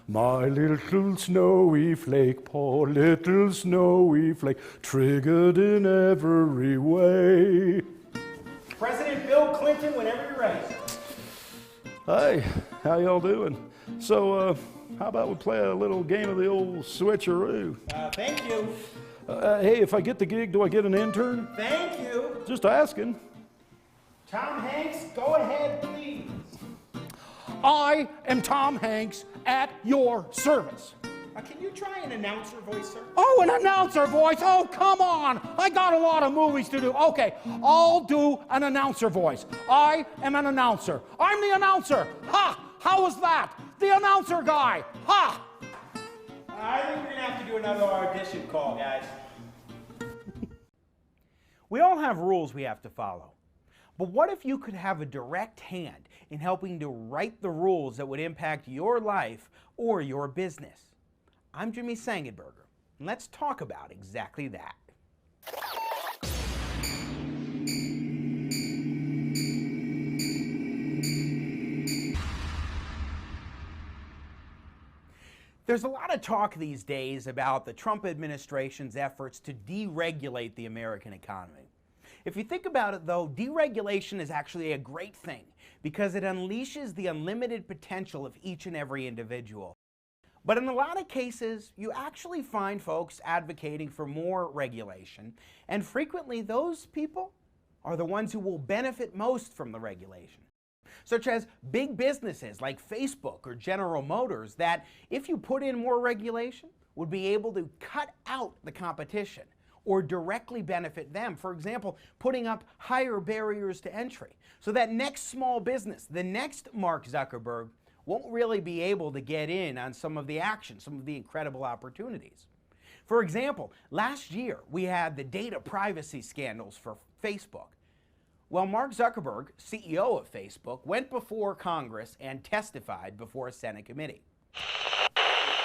My little snowy flake, poor little snowy flake, triggered in every way. President Bill Clinton, whenever you're ready. Hey, how y'all doing? So, how about we play a little game of the old switcheroo? Thank you. Hey, if I get the gig, do I get an intern? Thank you. Just asking. Tom Hanks, go ahead, please. I am Tom Hanks at your service. Can you try an announcer voice, sir? Oh, an announcer voice? Oh, come on. I got a lot of movies to do. Okay, I'll do an announcer voice. I am an announcer. I'm the announcer. Ha! How was that? The announcer guy. Ha! I think we're going to have to do another audition call, guys. We all have rules we have to follow. But what if you could have a direct hand in helping to write the rules that would impact your life or your business? I'm Jimmy Sengenberger, and let's talk about exactly that. There's a lot of talk these days about the Trump administration's efforts to deregulate the American economy. If you think about it, though, deregulation is actually a great thing because it unleashes the unlimited potential of each and every individual. But in a lot of cases, you actually find folks advocating for more regulation, and frequently those people are the ones who will benefit most from the regulation. Such as big businesses like Facebook or General Motors that, if you put in more regulation, would be able to cut out the competition or directly benefit them. For example, putting up higher barriers to entry so that next small business, the next Mark Zuckerberg, won't really be able to get in on some of the action, some of the incredible opportunities. For example, last year we had the data privacy scandals for Facebook. Well, Mark Zuckerberg, CEO of Facebook, went before Congress and testified before a Senate committee.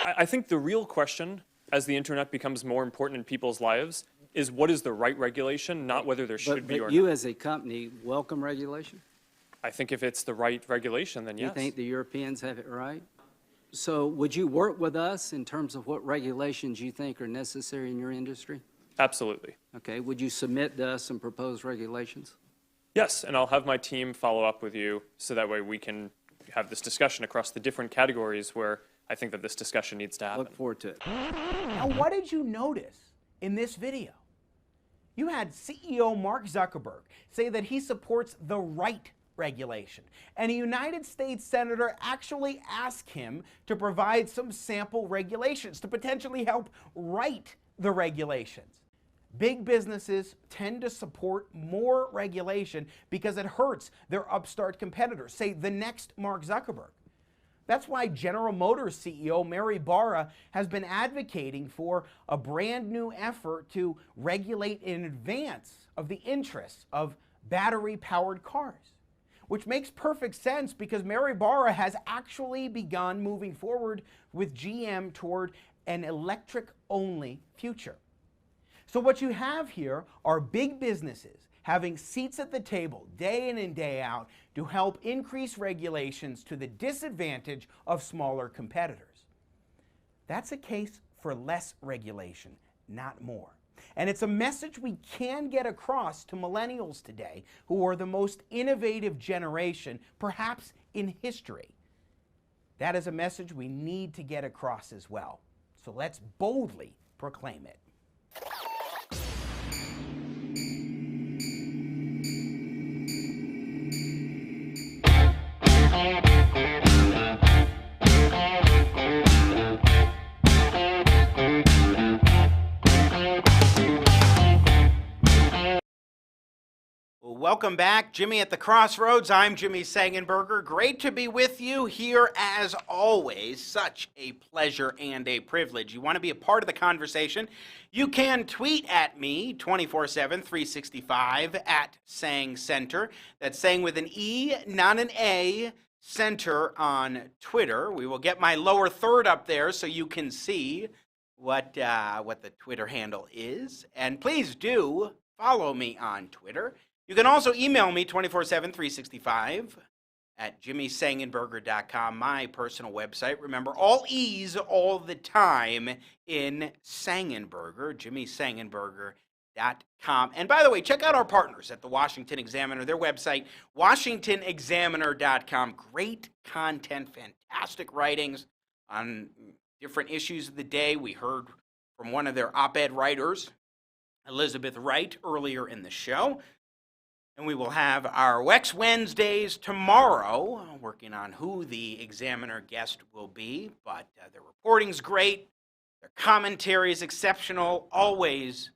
I think the real question, as the internet becomes more important in people's lives, is what is the right regulation, not whether there should be or not. But you as a company welcome regulation? I think if it's the right regulation, then yes. You think the Europeans have it right? So would you work with us in terms of what regulations you think are necessary in your industry? Absolutely. Okay. Would you submit to us some proposed regulations? Yes, and I'll have my team follow up with you so that way we can have this discussion across the different categories where I think that this discussion needs to happen. Look forward to it. Now, what did you notice in this video? You had CEO Mark Zuckerberg say that he supports the right regulation, and a United States Senator actually asked him to provide some sample regulations to potentially help write the regulations. Big businesses tend to support more regulation because it hurts their upstart competitors, say the next Mark Zuckerberg. That's why General Motors CEO Mary Barra has been advocating for a brand new effort to regulate in advance of the interests of battery-powered cars, which makes perfect sense because Mary Barra has actually begun moving forward with GM toward an electric-only future. So what you have here are big businesses having seats at the table day in and day out to help increase regulations to the disadvantage of smaller competitors. That's a case for less regulation, not more. And it's a message we can get across to millennials today, who are the most innovative generation, perhaps in history. That is a message we need to get across as well. So let's boldly proclaim it. Welcome back, Jimmy at the Crossroads. I'm Jimmy Sengenberger. Great to be with you here as always. Such a pleasure and a privilege. You want to be a part of the conversation? You can tweet at me 24/7, 365 at Sang Center. That's Sang with an E, not an A. Center on Twitter. We will get my lower third up there so you can see what the Twitter handle is. And please do follow me on Twitter. You can also email me 24/7, 365 at jimmysengenberger.com, my personal website. Remember, all E's all the time in Sengenberger, jimmysengenberger.com. And by the way, check out our partners at the Washington Examiner, their website, washingtonexaminer.com. Great content, fantastic writings on different issues of the day. We heard from one of their op-ed writers, Elizabeth Wright, earlier in the show. And we will have our Wex Wednesdays tomorrow, working on who the Examiner guest will be. But their reporting's great. Their commentary is exceptional. Always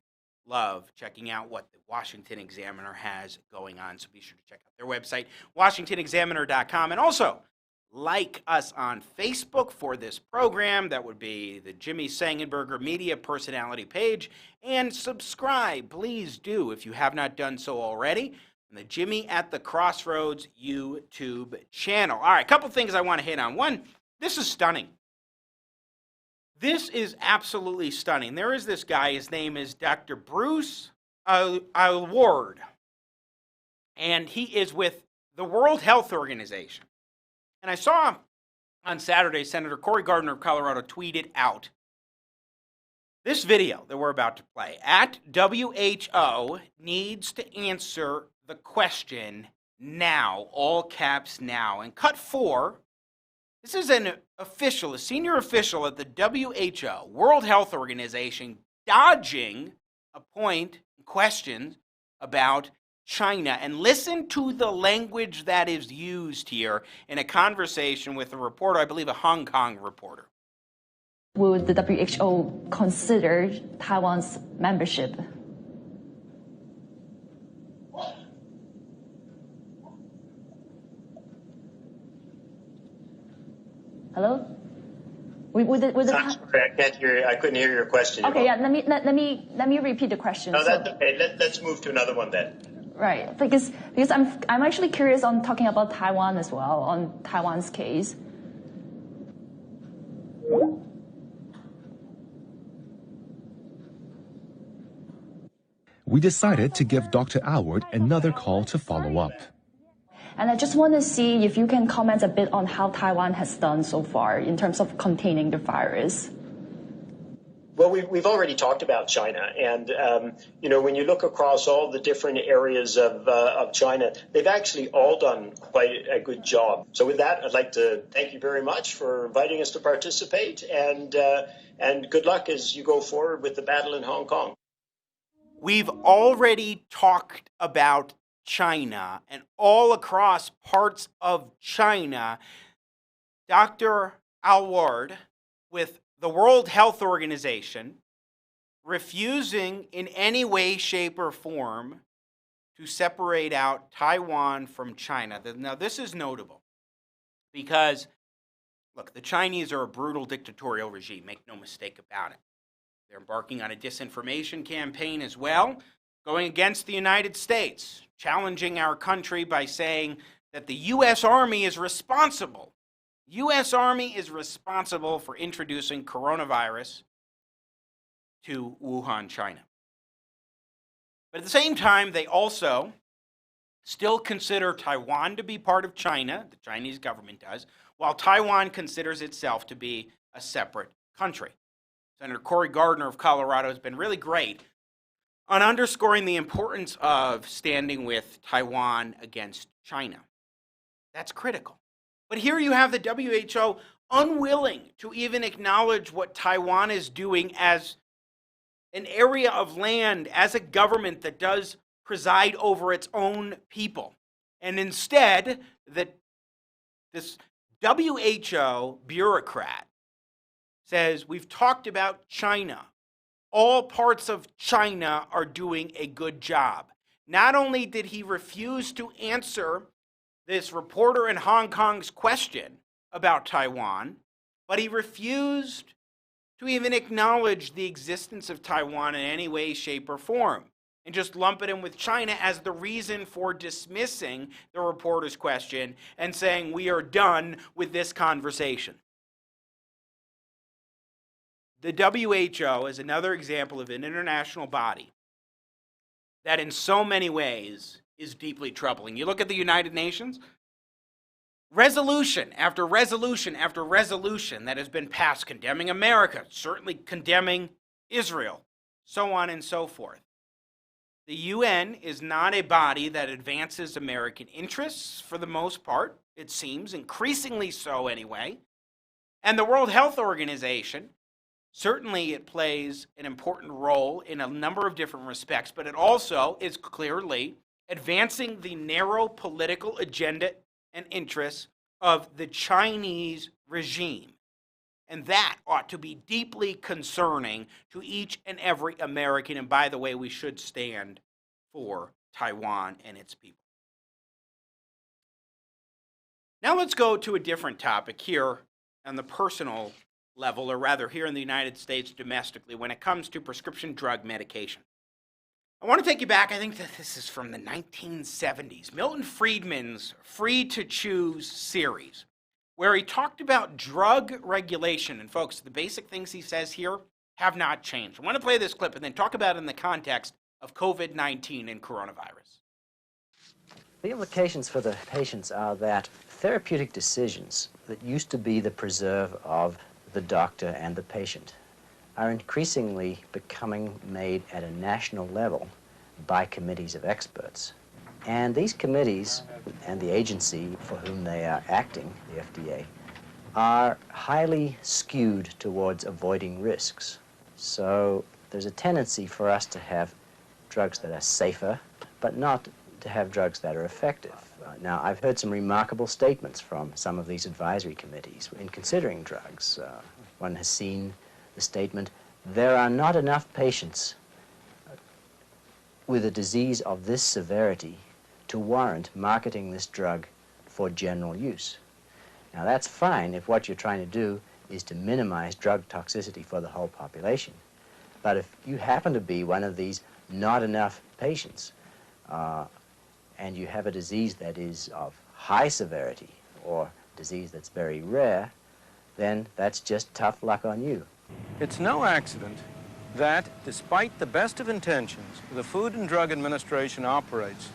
love checking out what the Washington Examiner has going on. So be sure to check out their website, washingtonexaminer.com. And also, like us on Facebook for this program. That would be the Jimmy Sengenberger Media Personality page. And subscribe, please do, if you have not done so already, on the Jimmy at the Crossroads YouTube channel. All right, a couple things I want to hit on. One, this is stunning. This is absolutely stunning. There is this guy, his name is Dr. Bruce Aylward, and he is with the World Health Organization. And I saw On Saturday, Senator Cory Gardner of Colorado tweeted out this video that we're about to play. At WHO needs to answer the question now, all caps now. And cut 4, this is an official, a senior official at the WHO, World Health Organization, dodging a point, questions about China. And listen to the language that is used here in a conversation with a reporter, I believe a Hong Kong reporter. Would the WHO consider Taiwan's membership? Hello? I'm sorry, I couldn't hear your question. Okay, yeah. Let me repeat the question. No, that's okay. Let's move to another one then. Right, because I'm actually curious on talking about Taiwan as well, on Taiwan's case. We decided to give Dr. Alward another call to follow up. And I just want to see if you can comment a bit on how Taiwan has done so far in terms of containing the virus. Well, we've already talked about China, and when you look across all the different areas of China, they've actually all done quite a good job. So with that, I'd like to thank you very much for inviting us to participate, and good luck as you go forward with the battle in Hong Kong. We've already talked about China, and all across parts of China, Dr. Alward with the World Health Organization refusing in any way, shape, or form to separate out Taiwan from China. Now, this is notable because, look, the Chinese are a brutal dictatorial regime, make no mistake about it. They're embarking on a disinformation campaign as well, going against the United States, challenging our country by saying that the U.S. Army is responsible. U.S. Army is responsible for introducing coronavirus to Wuhan, China. But at the same time, they also still consider Taiwan to be part of China, the Chinese government does, while Taiwan considers itself to be a separate country. Senator Cory Gardner of Colorado has been really great on underscoring the importance of standing with Taiwan against China. That's critical. But here you have the WHO unwilling to even acknowledge what Taiwan is doing as an area of land, as a government that does preside over its own people. And instead, this WHO bureaucrat says, we've talked about China. All parts of China are doing a good job. Not only did he refuse to answer this reporter in Hong Kong's question about Taiwan, but he refused to even acknowledge the existence of Taiwan in any way, shape, or form, and just lump it in with China as the reason for dismissing the reporter's question and saying, we are done with this conversation. The WHO is another example of an international body that in so many ways is deeply troubling. You look at the United Nations, resolution after resolution after resolution that has been passed condemning America, certainly condemning Israel, so on and so forth. The UN is not a body that advances American interests for the most part, it seems, increasingly so anyway. And the World Health Organization, certainly it plays an important role in a number of different respects, but it also is clearly advancing the narrow political agenda and interests of the Chinese regime. And that ought to be deeply concerning to each and every American. And by the way, we should stand for Taiwan and its people. Now let's go to a different topic here on the personal level, or rather here in the United States domestically, when it comes to prescription drug medication. I want to take you back, I think that this is from the 1970s, Milton Friedman's Free to Choose series, where he talked about drug regulation. And folks, the basic things he says here have not changed. I want to play this clip and then talk about it in the context of COVID-19 and coronavirus. The implications for the patients are that therapeutic decisions that used to be the preserve of the doctor and the patient are increasingly becoming made at a national level by committees of experts. And these committees and the agency for whom they are acting, the FDA, are highly skewed towards avoiding risks. So there's a tendency for us to have drugs that are safer, but not to have drugs that are effective. Now, I've heard some remarkable statements from some of these advisory committees in considering drugs. One has seen the statement, there are not enough patients with a disease of this severity to warrant marketing this drug for general use. Now, that's fine if what you're trying to do is to minimize drug toxicity for the whole population. But if you happen to be one of these not enough patients, and you have a disease that is of high severity or disease that's very rare, then that's just tough luck on you. It's no accident that, despite the best of intentions, the Food and Drug Administration operates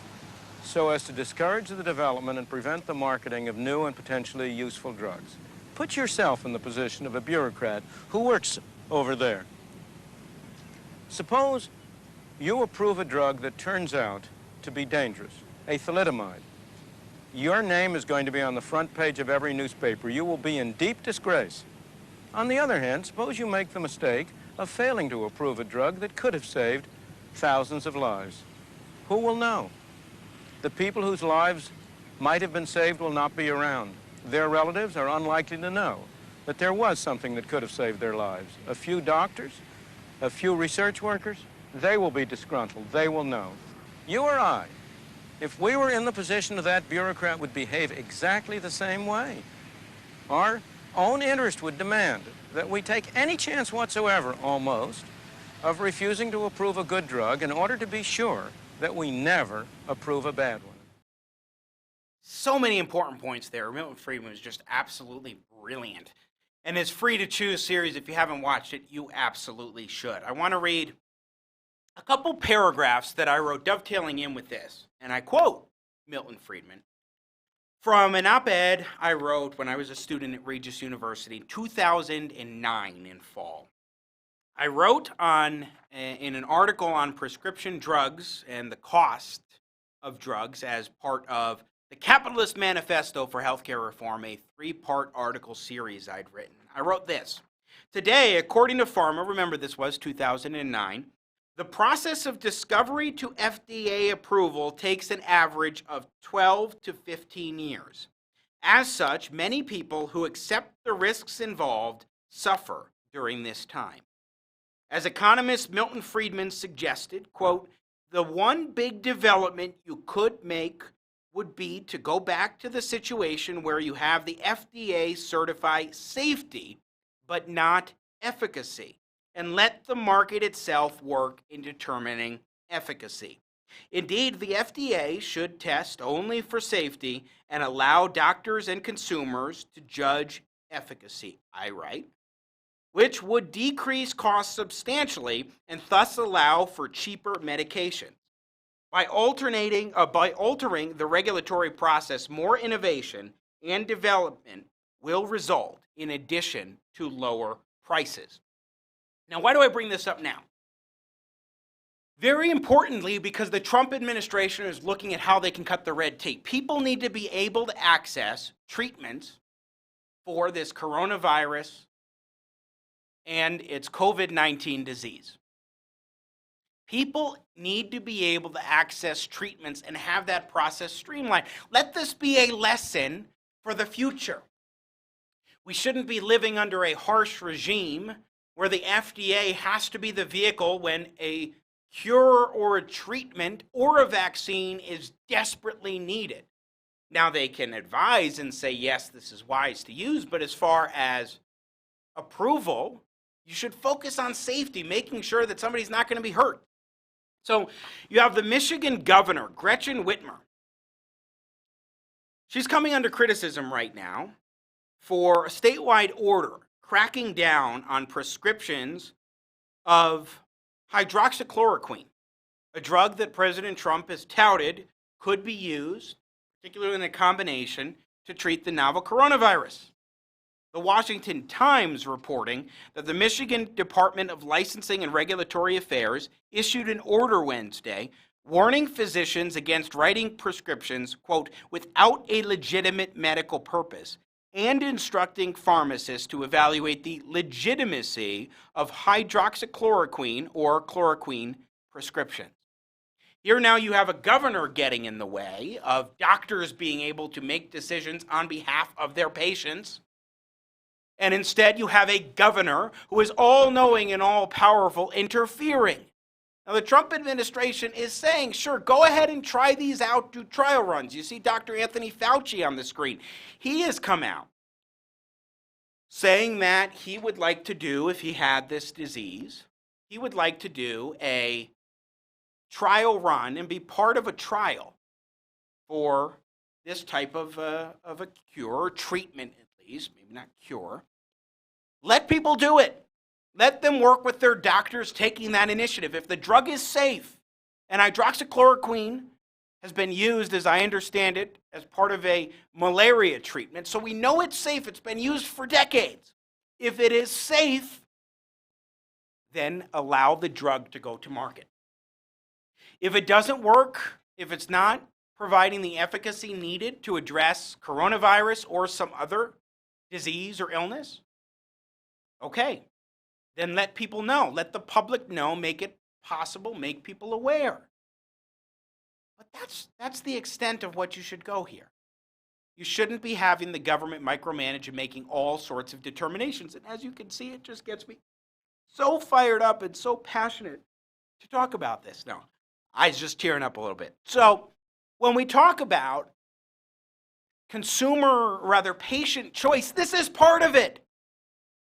so as to discourage the development and prevent the marketing of new and potentially useful drugs. Put yourself in the position of a bureaucrat who works over there. Suppose you approve a drug that turns out to be dangerous, a thalidomide. Your name is going to be on the front page of every newspaper. You will be in deep disgrace. On the other hand, suppose you make the mistake of failing to approve a drug that could have saved thousands of lives. Who will know? The people whose lives might have been saved will not be around. Their relatives are unlikely to know that there was something that could have saved their lives. A few doctors, a few research workers, they will be disgruntled. They will know. You or I, if we were in the position of that bureaucrat, would behave exactly the same way. Our own interest would demand that we take any chance whatsoever, almost, of refusing to approve a good drug in order to be sure that we never approve a bad one. So many important points there. Milton Friedman was just absolutely brilliant. And his Free to Choose series, if you haven't watched it, you absolutely should. I want to read a couple paragraphs that I wrote dovetailing in with this. And I quote Milton Friedman from an op-ed I wrote when I was a student at Regis University in 2009 in fall. I wrote in an article on prescription drugs and the cost of drugs as part of the Capitalist Manifesto for Healthcare Reform, a 3-part article series I'd written. I wrote this. Today, according to Pharma, remember this was 2009, the process of discovery to FDA approval takes an average of 12 to 15 years. As such, many people who accept the risks involved suffer during this time. As economist Milton Friedman suggested, quote, the one big development you could make would be to go back to the situation where you have the FDA certify safety, but not efficacy, and let the market itself work in determining efficacy. Indeed, the FDA should test only for safety and allow doctors and consumers to judge efficacy, I write, which would decrease costs substantially and thus allow for cheaper medications. By altering the regulatory process, more innovation and development will result in addition to lower prices. Now, why do I bring this up now? Very importantly, because the Trump administration is looking at how they can cut the red tape. People need to be able to access treatments for this coronavirus and its COVID-19 disease. People need to be able to access treatments and have that process streamlined. Let this be a lesson for the future. We shouldn't be living under a harsh regime where the FDA has to be the vehicle when a cure or a treatment or a vaccine is desperately needed. Now, they can advise and say, yes, this is wise to use, but as far as approval, you should focus on safety, making sure that somebody's not going to be hurt. So you have the Michigan governor, Gretchen Whitmer. She's coming under criticism right now for a statewide order cracking down on prescriptions of hydroxychloroquine, a drug that President Trump has touted could be used, particularly in a combination to treat the novel coronavirus. The Washington Times reporting that the Michigan Department of Licensing and Regulatory Affairs issued an order Wednesday warning physicians against writing prescriptions, quote, without a legitimate medical purpose, and instructing pharmacists to evaluate the legitimacy of hydroxychloroquine or chloroquine prescriptions. Here now you have a governor getting in the way of doctors being able to make decisions on behalf of their patients. And instead you have a governor who is all-knowing and all-powerful interfering. Now the Trump administration is saying, sure, go ahead and try these out, do trial runs. You see Dr. Anthony Fauci on the screen. He has come out saying that he would like to do, if he had this disease, he would like to do a trial run and be part of a trial for this type of a cure, or treatment at least, maybe not cure. Let people do it. Let them work with their doctors taking that initiative. If the drug is safe, and hydroxychloroquine has been used, as I understand it, as part of a malaria treatment, so we know it's safe. It's been used for decades. If it is safe, then allow the drug to go to market. If it doesn't work, if it's not providing the efficacy needed to address coronavirus or some other disease or illness, okay, then let people know. Let the public know, make it possible, make people aware. But that's the extent of what you should go here. You shouldn't be having the government micromanage and making all sorts of determinations. And as you can see, it just gets me so fired up and so passionate to talk about this. Now, I was just tearing up a little bit. So when we talk about patient choice, this is part of it.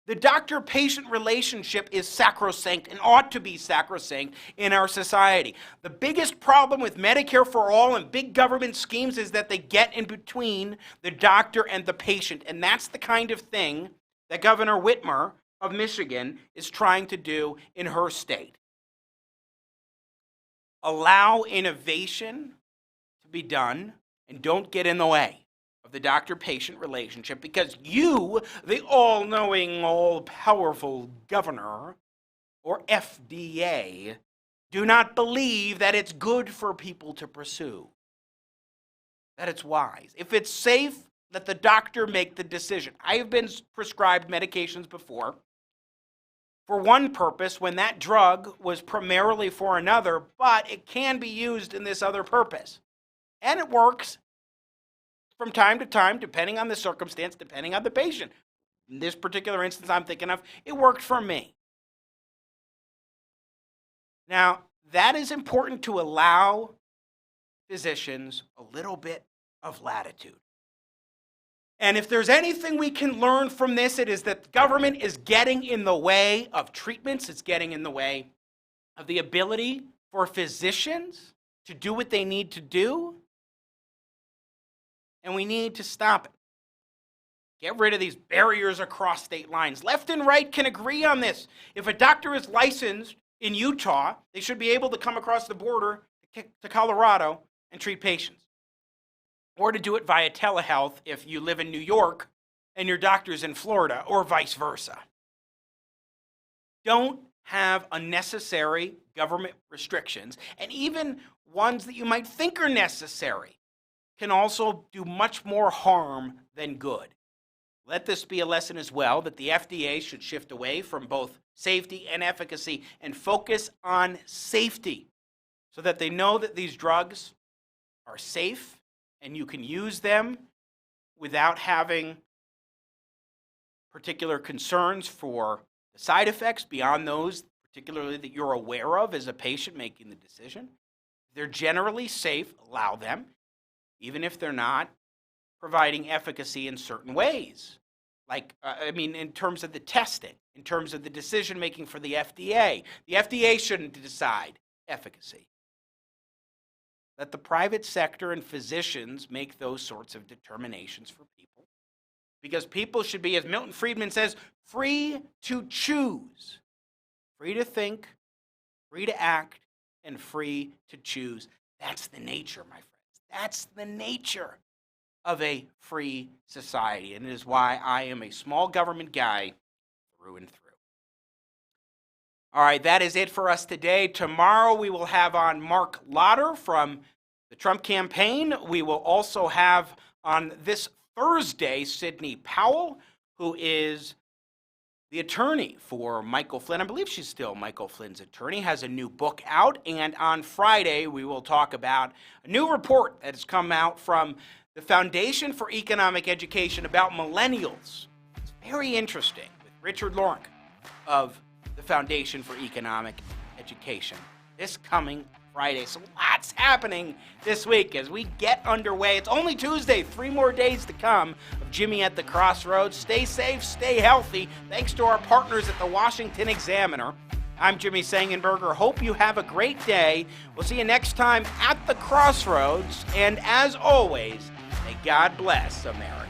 The doctor-patient relationship is sacrosanct and ought to be sacrosanct in our society. The biggest problem with Medicare for All and big government schemes is that they get in between the doctor and the patient, and that's the kind of thing that Governor Whitmer of Michigan is trying to do in her state. Allow innovation to be done and don't get in the way of the doctor-patient relationship, because you, the all-knowing, all-powerful governor, or FDA, do not believe that it's good for people to pursue, that it's wise. If it's safe, let the doctor make the decision. I have been prescribed medications before for one purpose when that drug was primarily for another, but it can be used in this other purpose. And it works from time to time, depending on the circumstance, depending on the patient. In this particular instance I'm thinking of, it worked for me. Now, that is important to allow physicians a little bit of latitude. And if there's anything we can learn from this, it is that government is getting in the way of treatments. It's getting in the way of the ability for physicians to do what they need to do. And we need to stop it. Get rid of these barriers across state lines. Left and right can agree on this. If a doctor is licensed in Utah, they should be able to come across the border to Colorado and treat patients. Or to do it via telehealth if you live in New York and your doctor's in Florida, or vice versa. Don't have unnecessary government restrictions, and even ones that you might think are necessary can also do much more harm than good. Let this be a lesson as well that the FDA should shift away from both safety and efficacy and focus on safety so that they know that these drugs are safe and you can use them without having particular concerns for the side effects beyond those particularly that you're aware of as a patient making the decision. They're generally safe, allow them, even if they're not providing efficacy in certain ways. Like, in terms of the testing, in terms of the decision-making for the FDA. The FDA shouldn't decide efficacy. Let the private sector and physicians make those sorts of determinations for people. Because people should be, as Milton Friedman says, free to choose. Free to think, free to act, and free to choose. That's the nature, my friends. That's the nature of a free society. And it is why I am a small government guy through and through. All right, that is it for us today. Tomorrow we will have on Mark Lotter from the Trump campaign. We will also have on this Thursday Sidney Powell, who is the attorney for Michael Flynn. I believe she's still Michael Flynn's attorney, has a new book out. And on Friday, we will talk about a new report that has come out from the Foundation for Economic Education about millennials. It's very interesting with Richard Lorink of the Foundation for Economic Education this coming Friday. So lots happening this week as we get underway. It's only Tuesday, 3 more days to come of Jimmy at the Crossroads. Stay safe, stay healthy. Thanks to our partners at the Washington Examiner. I'm Jimmy Sengenberger. Hope you have a great day. We'll see you next time at the Crossroads. And as always, may God bless America.